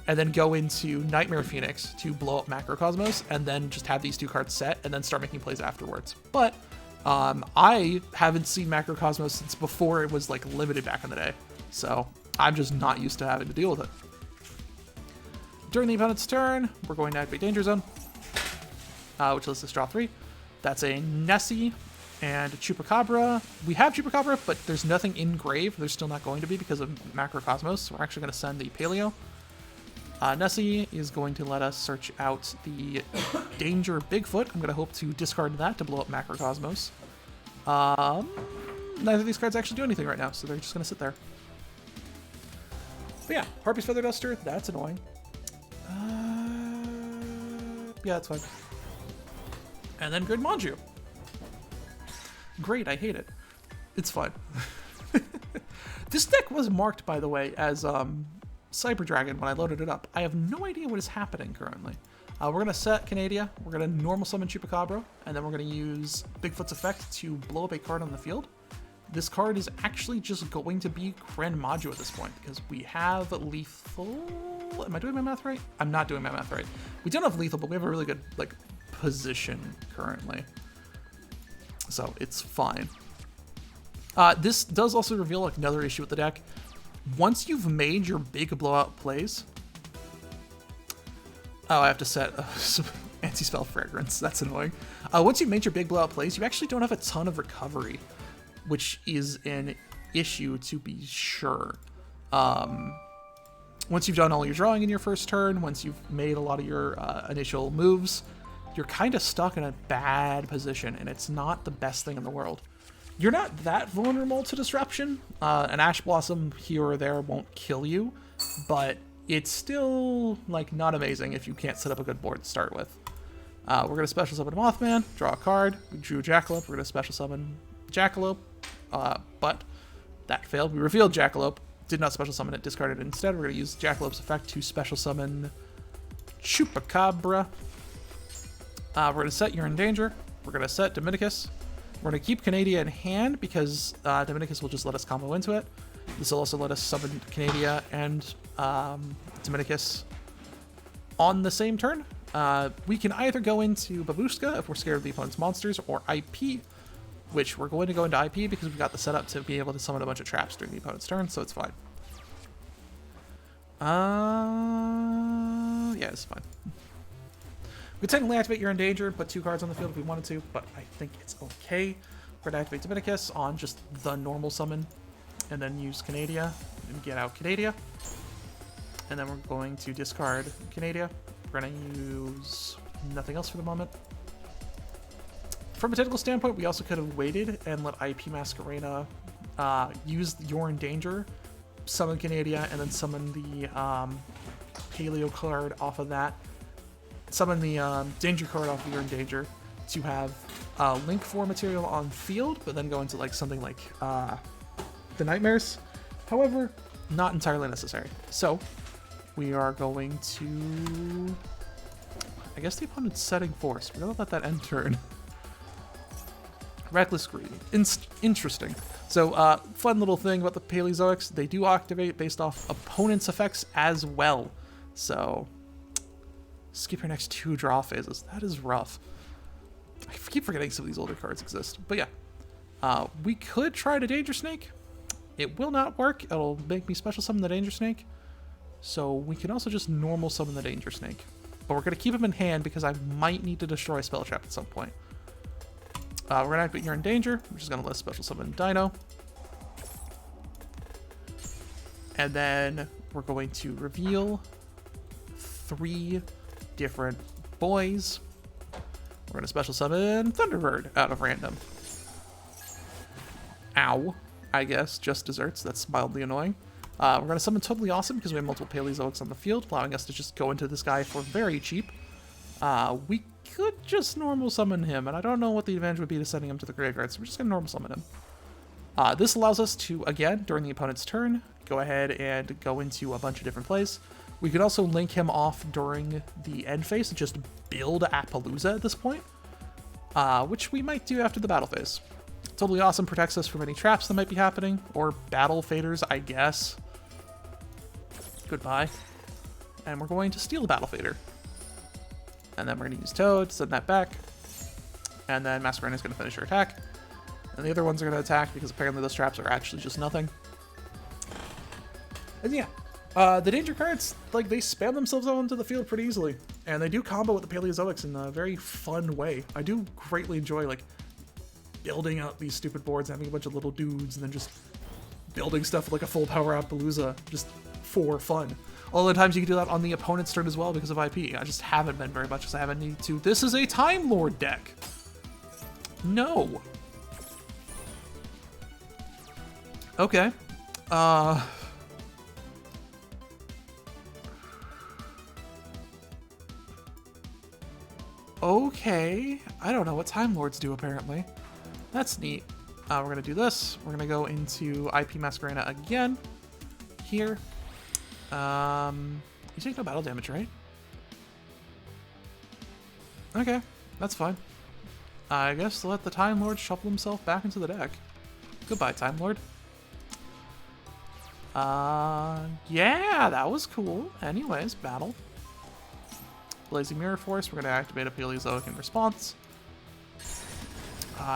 and then go into Nightmare Phoenix to blow up Macrocosmos, and then just have these 2 cards set, and then start making plays afterwards. But I haven't seen Macrocosmos since before it was like limited back in the day, so I'm just not used to having to deal with it. During the opponent's turn, we're going to activate Danger Zone, which lets us draw 3. That's a Nessie and a Chupacabra. We have Chupacabra, but there's nothing in grave. There's still not going to be because of Macrocosmos. So we're actually going to send the Paleo. Nessie is going to let us search out the Danger Bigfoot. I'm going to hope to discard that to blow up Macrocosmos. Neither of these cards actually do anything right now, so they're just going to sit there. But yeah, Harpy's Feather Duster, that's annoying. Yeah, that's fine. And then Grid Manju. Great, I hate it. It's fine. This deck was marked, by the way, as Cyber Dragon when I loaded it up. I have no idea what is happening currently. We're going to set Canadia, we're going to normal summon Chupacabra, and then we're going to use Bigfoot's effect to blow up a card on the field. This card is actually just going to be Grid Manju at this point, because we have lethal... Am I doing my math right? I'm not doing my math right. We don't have lethal, but we have a really good, like, position currently. So, it's fine. This does also reveal like another issue with the deck. Once you've made your big blowout plays... Oh, I have to set some anti-spell fragrance. That's annoying. Once you've made your big blowout plays, you actually don't have a ton of recovery, which is an issue to be sure. Once you've done all your drawing in your first turn, once you've made a lot of your initial moves, you're kind of stuck in a bad position, and it's not the best thing in the world. You're not that vulnerable to disruption. An Ash Blossom here or there won't kill you, but it's still like not amazing if you can't set up a good board to start with. We're going to special summon Mothman, draw a card. We drew Jackalope. We're going to special summon Jackalope, but that failed. We revealed Jackalope, did not special summon it, discarded it instead. We're going to use Jackalope's effect to special summon Chupacabra. We're going to set You're in Danger. We're going to set Dominicus. We're going to keep Canadia in hand because Dominicus will just let us combo into it. This will also let us summon Canadia and Dominicus on the same turn. We can either go into Babushka if we're scared of the opponent's monsters, or IP, which we're going to go into IP because we've got the setup to be able to summon a bunch of traps during the opponent's turn, so it's fine. Yeah, it's fine. We could technically activate You're in Danger and put 2 cards on the field if we wanted to, but I think it's okay. We're going to activate Dominicus on just the normal summon, and then use Canadia and get out Canadia. And then we're going to discard Canadia. We're going to use nothing else for the moment. From a technical standpoint, we also could have waited and let IP Masquerena use You're in Danger, summon Canadia, and then summon the Paleo card off of that. Summon the Danger card off of You're in Danger to have Link 4 material on field, but then go into like something like the Nightmares. However, not entirely necessary. So we are going to... I guess the opponent's setting force. We're going to let that end turn. Reckless Greed. Interesting. So, fun little thing about the Paleozoics, they do activate based off opponent's effects as well. So, skip your next 2 draw phases. That is rough. I keep forgetting some of these older cards exist. But yeah, we could try to Danger Snake. It will not work. It'll make me special summon the Danger Snake. So we can also just normal summon the Danger Snake. But we're going to keep him in hand because I might need to destroy a spell trap at some point. We're going to activate You're in Danger. We're just going to let special summon Dino. And then we're going to reveal 3 different boys. We're going to special summon Thunderbird out of random. Ow. I guess. Just desserts. That's mildly annoying. We're going to summon Totally Awesome because we have multiple Paleozoics on the field, allowing us to just go into this guy for very cheap. We could just normal summon him, and I don't know what the advantage would be to sending him to the graveyard, so we're just going to normal summon him. This allows us to, again, during the opponent's turn, go ahead and go into a bunch of different plays. We could also link him off during the end phase and just build Apollousa at this point, which we might do after the battle phase. Totally Awesome protects us from any traps that might be happening, or battle faders, I guess. Goodbye. And we're going to steal the battle fader. And then we're going to use Toad to send that back. And then Masquerena is going to finish her attack. And the other ones are going to attack because apparently those traps are actually just nothing. And yeah, the danger cards, like, they spam themselves out onto the field pretty easily. And they do combo with the Paleozoics in a very fun way. I do greatly enjoy, like, building out these stupid boards, having a bunch of little dudes, and then just building stuff like a full power Apollousa just for fun. All the times you can do that on the opponent's turn as well because of IP. I just haven't been very much because I haven't needed to. This is a Time Lord deck. No. Okay. Okay. I don't know what Time Lords do, apparently. That's neat. We're going to do this. We're going to go into IP Masquerena again. Here. You take no battle damage, right? Okay. That's fine. I guess let the Time Lord shuffle himself back into the deck. Goodbye, Time Lord. Yeah, that was cool. Anyways, battle. Blazing Mirror Force, we're going to activate a Paleozoic in response.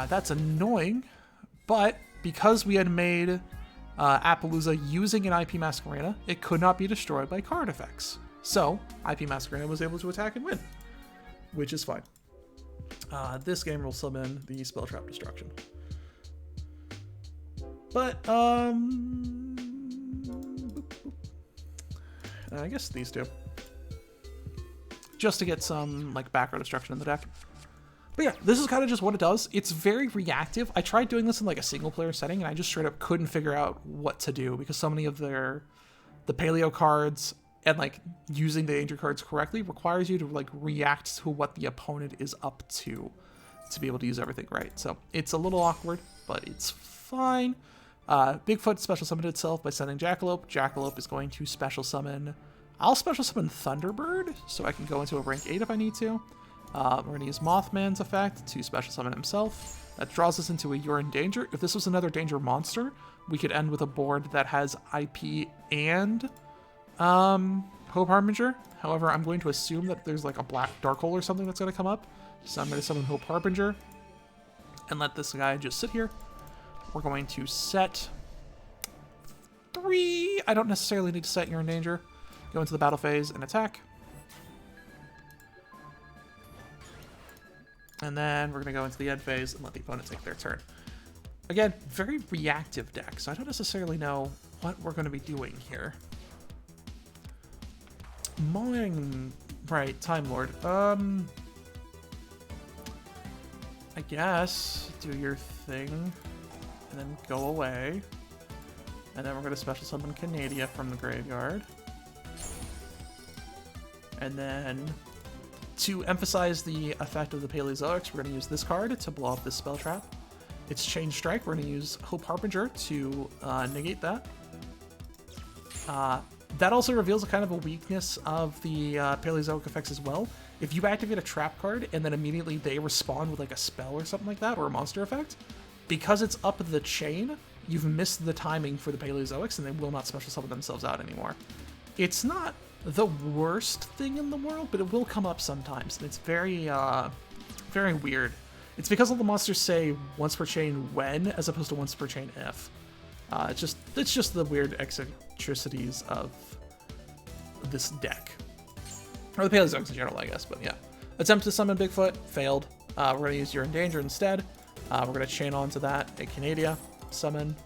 That's annoying, but because we had made Apollousa using an IP Masquerena, it could not be destroyed by card effects. So, IP Masquerena was able to attack and win, which is fine. This game will summon the Spell Trap Destruction. But, I guess these two. Just to get some, like, background destruction in the deck. But yeah, this is kind of just what it does. It's very reactive. I tried doing this in, like, a single-player setting, and I just straight up couldn't figure out what to do, because so many of the Paleo cards and, like, using the danger cards correctly requires you to, like, react to what the opponent is up to be able to use everything right. So it's a little awkward, but it's fine. Bigfoot special summoned itself by sending Jackalope. Jackalope is going to special summon... I'll special summon Thunderbird, so I can go into a rank 8 if I need to. We're going to use Mothman's effect to special summon himself. That draws us into a You're in Danger. If this was another danger monster, we could end with a board that has IP and Hope Harbinger. However, I'm going to assume that there's like a black dark hole or something that's going to come up. So I'm going to summon Hope Harbinger and let this guy just sit here. We're going to set 3. I don't necessarily need to set You're in Danger. Go into the battle phase and attack. And then we're going to go into the end phase and let the opponent take their turn. Again, very reactive deck, so I don't necessarily know what we're going to be doing here. Right, Time Lord. I guess do your thing and then go away. And then we're going to special summon Canadia from the graveyard. And then, to emphasize the effect of the Paleozoics, we're going to use this card to blow up this spell trap. It's Chain Strike. We're going to use Hope Harbinger to negate that. That also reveals a kind of a weakness of the Paleozoic effects as well. If you activate a trap card and then immediately they respond with like a spell or something like that, or a monster effect, because it's up the chain, you've missed the timing for the Paleozoics and they will not special summon themselves out anymore. It's not the worst thing in the world, but it will come up sometimes, and it's very, very weird. It's because all the monsters say once per chain when, as opposed to once per chain if. It's just the weird eccentricities of this deck. Or the Paleozoics in general, I guess, but yeah. Attempt to summon Bigfoot, failed. We're going to use You're in Danger instead. We're going to chain onto that a Canadia summon.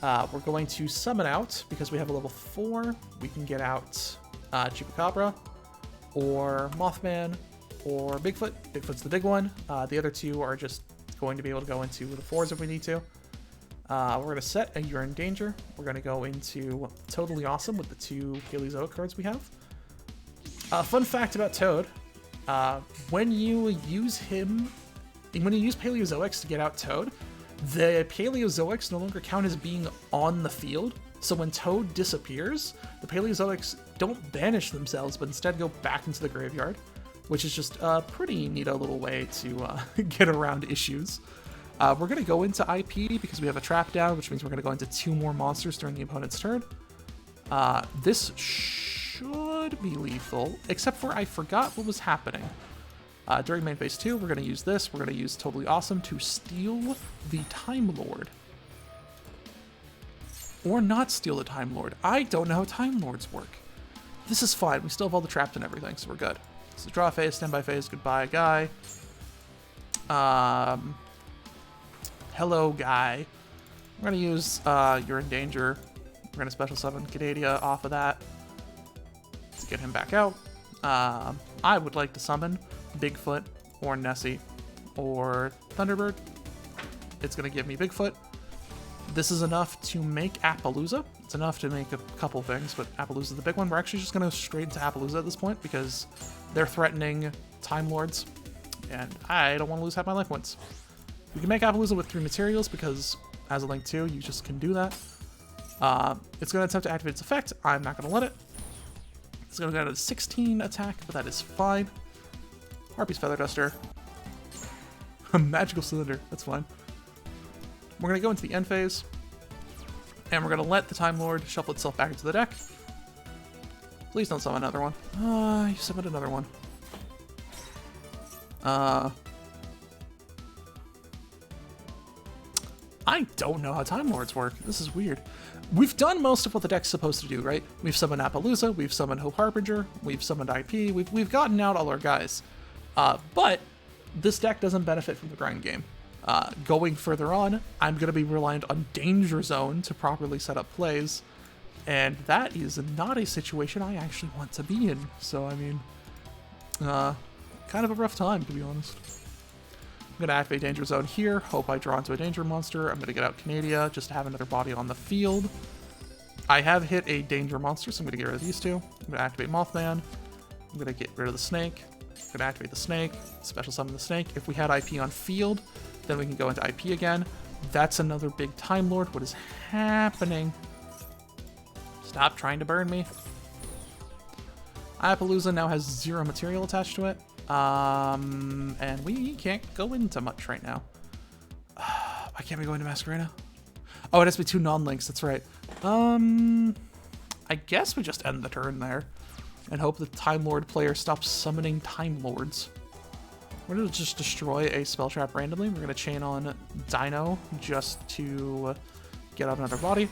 We're going to summon out, because we have a level 4, we can get out Chupacabra, or Mothman, or Bigfoot. Bigfoot's the big one. The other two are just going to be able to go into the 4s if we need to. We're going to set a You're in Danger. We're going to go into Totally Awesome with the 2 Paleozoic cards we have. Fun fact about Toad, when you use Paleozoics to get out Toad, the Paleozoics no longer count as being on the field, so when Toad disappears, the Paleozoics don't banish themselves, but instead go back into the graveyard, which is just a pretty neato little way to get around issues. We're going to go into IP because we have a trap down, which means we're going to go into 2 more monsters during the opponent's turn. This should be lethal, except for I forgot what was happening. During main phase 2, we're going to use this. We're going to use Totally Awesome to steal the Time Lord. Or not steal the Time Lord. I don't know how Time Lords work. This is fine. We still have all the traps and everything, so we're good. So draw phase, standby phase, goodbye, guy. Hello, guy. We're going to use You're in Danger. We're going to special summon Canadia off of that. to get him back out. I would like to summon Bigfoot or Nessie or Thunderbird. It's going to give me Bigfoot. This is enough to make Apollousa. It's enough to make a couple things, but Apollousa is the big one. We're actually just going to straight into Apollousa at this point because they're threatening Time Lords, and I don't want to lose half my life points. We can make Apollousa with 3 materials because as a Link 2, you just can do that. It's going to attempt to activate its effect. I'm not going to let it. It's going to go to 16 attack, but that is fine. Harpy's Feather Duster. A magical cylinder. That's fine. We're going to go into the end phase, and we're going to let the Time Lord shuffle itself back into the deck. Please don't summon another one. You summoned another one. I don't know how Time Lords work. This is weird. We've done most of what the deck's supposed to do, right? We've summoned Apollousa, we've summoned Hope Harbinger, we've summoned IP, we've gotten out all our guys. But this deck doesn't benefit from the grind game. Going further on, I'm going to be reliant on Danger Zone to properly set up plays, and that is not a situation I actually want to be in. So, I mean, kind of a rough time, to be honest. I'm going to activate Danger Zone here, hope I draw into a Danger Monster. I'm going to get out Canadia just to have another body on the field. I have hit a Danger Monster, so I'm going to get rid of these two. I'm going to activate Mothman. I'm going to get rid of the Snake. I'm going to activate the Snake, special summon the Snake. If we had IP on field, then we can go into IP again. That's another big Time Lord. What is happening? Stop trying to burn me. Apollousa now has 0 material attached to it. And we can't go into much right now. Why can't we go into Masquerena? Oh, it has to be 2 non-links, that's right. I guess we just end the turn there and hope the Time Lord player stops summoning Time Lords. We're going to just destroy a spell trap randomly. We're going to chain on Dino just to get out another body.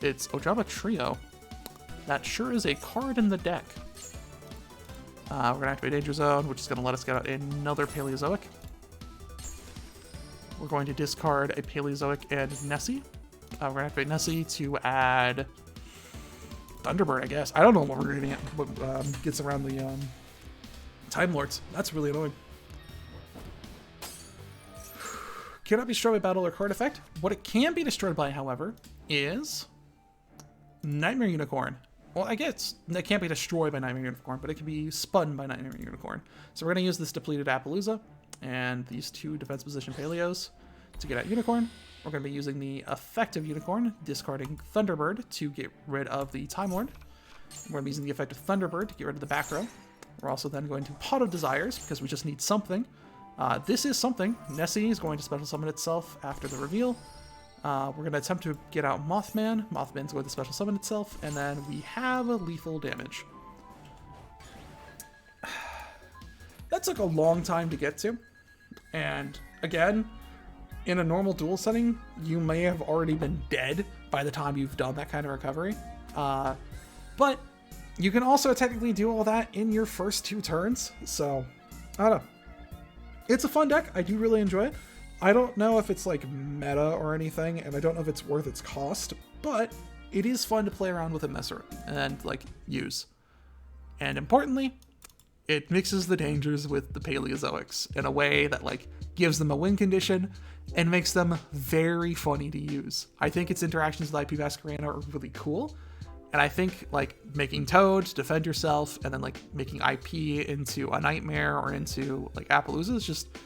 It's Ojaba Trio. That sure is a card in the deck. We're going to activate Danger Zone, which is going to let us get out another Paleozoic. We're going to discard a Paleozoic and Nessie. We're going to activate Nessie to add Thunderbird, I guess. I don't know what we're going to get, what gets around the Time Lords. That's really annoying. Cannot be destroyed by battle or card effect. What it can be destroyed by, however, is Knightmare Unicorn. Well, I guess it can't be destroyed by Knightmare Unicorn, but it can be spun by Knightmare Unicorn. So we're going to use this depleted Apollousa and these 2 defense position Paleos to get at Unicorn. We're going to be using the effective Unicorn, discarding Thunderbird to get rid of the Time Lord. We're going to be using the effective Thunderbird to get rid of the back row. We're also then going to Pot of Desires, because we just need something. This is something. Nessie is going to special summon itself after the reveal. We're going to attempt to get out Mothman. Mothman's going to special summon itself, and then we have a lethal damage. That took a long time to get to, and again, in a normal duel setting, you may have already been dead by the time you've done that kind of recovery. But you can also technically do all that in your first 2 turns, so I don't know. It's a fun deck. I do really enjoy it. I don't know if it's like meta or anything, and I don't know if it's worth its cost, but it is fun to play around with and mess around and like use. And importantly, it mixes the dangers with the Paleozoics in a way that like gives them a win condition and makes them very funny to use. I think its interactions with IP Masquerena are really cool. And I think like making Toad defend yourself and then like making IP into a Nightmare or into like Apollousa is just,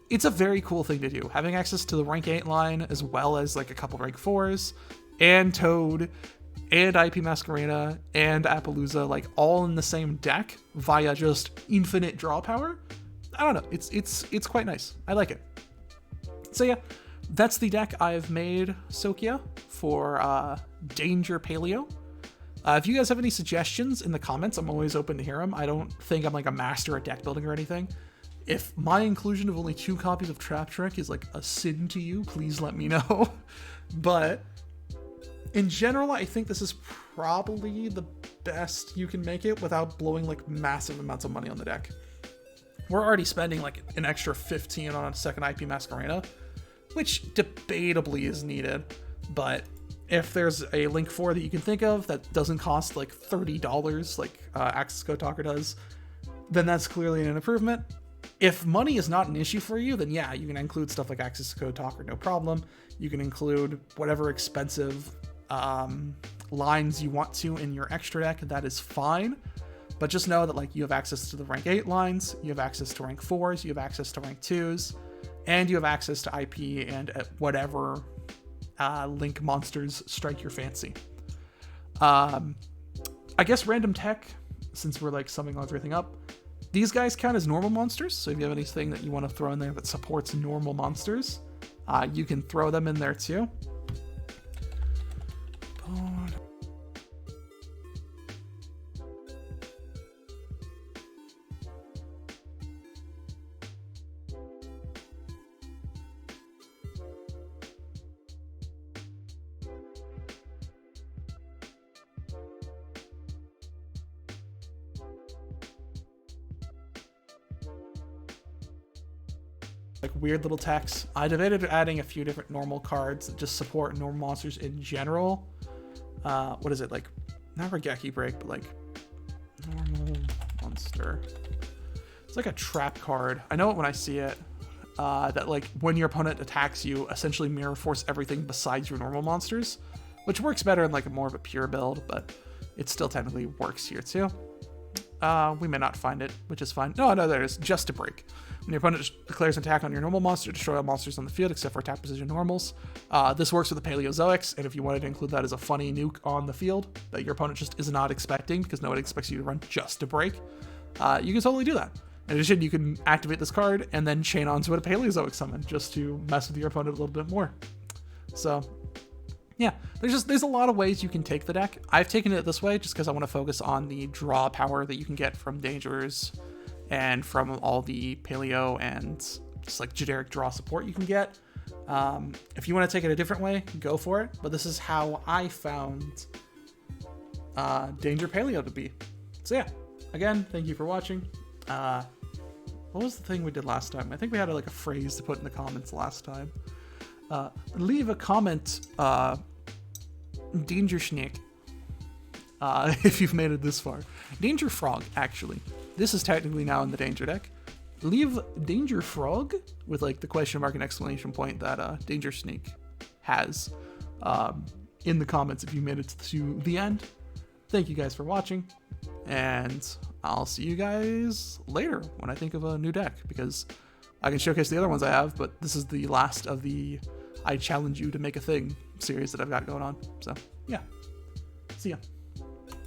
it's a very cool thing to do. Having access to the rank 8 line as well as like a couple rank 4s and Toad and IP Masquerena and Apollousa like all in the same deck via just infinite draw power. I don't know. It's quite nice. I like it. So yeah, that's the deck I've made, Sokia, for Danger Paleo. If you guys have any suggestions in the comments, I'm always open to hear them. I don't think I'm like a master at deck building or anything. If my inclusion of only 2 copies of Trap Trick is like a sin to you, please let me know. But in general, I think this is probably the best you can make it without blowing like massive amounts of money on the deck. We're already spending like an extra 15 on a second IP Masquerena, which debatably is needed, but If there's a Link 4 that you can think of that doesn't cost like $30 like Access Code Talker does, then that's clearly an improvement. If money is not an issue for you, then yeah, you can include stuff like Access Code Talker, no problem. You can include whatever expensive lines you want to in your extra deck, that is fine. But just know that like you have access to the rank 8 lines, you have access to rank 4s, you have access to rank 2s, and you have access to IP and whatever Link monsters strike your fancy. I guess random tech, since we're like summing everything up, these guys count as normal monsters, so if you have anything that you want to throw in there that supports normal monsters, you can throw them in there too. Like weird little text. I debated adding a few different normal cards that just support normal monsters in general. What is it, like, not Regeki Break, but like normal monster. It's like a trap card. I know it when I see it. That like when your opponent attacks you, essentially mirror force everything besides your normal monsters, which works better in like a more of a pure build, but it still technically works here too. We may not find it, which is fine. No, there it is. Just to break. When your opponent declares an attack on your normal monster, destroy all monsters on the field except for attack position normals. This works with the Paleozoics, and if you wanted to include that as a funny nuke on the field that your opponent just is not expecting, because nobody expects you to run just to break, you can totally do that. In addition, you can activate this card and then chain onto it a Paleozoic summon just to mess with your opponent a little bit more. So yeah, there's a lot of ways you can take the deck. I've taken it this way just because I want to focus on the draw power that you can get from Dangers and from all the Paleo and just like generic draw support you can get. If you want to take it a different way, go for it. But this is how I found Danger Paleo to be. So yeah, again, thank you for watching. What was the thing we did last time? I think we had like a phrase to put in the comments last time. Leave a comment, Danger Snake, if you've made it this far. Danger Frog, actually. This is technically now in the Danger deck. Leave Danger Frog with like the question mark and exclamation point that Danger Snake has in the comments if you made it to the end. Thank you guys for watching, and I'll see you guys later when I think of a new deck, because I can showcase the other ones I have, but this is the last of the I Challenge You to Make a Thing series that I've got going on. So yeah, see ya.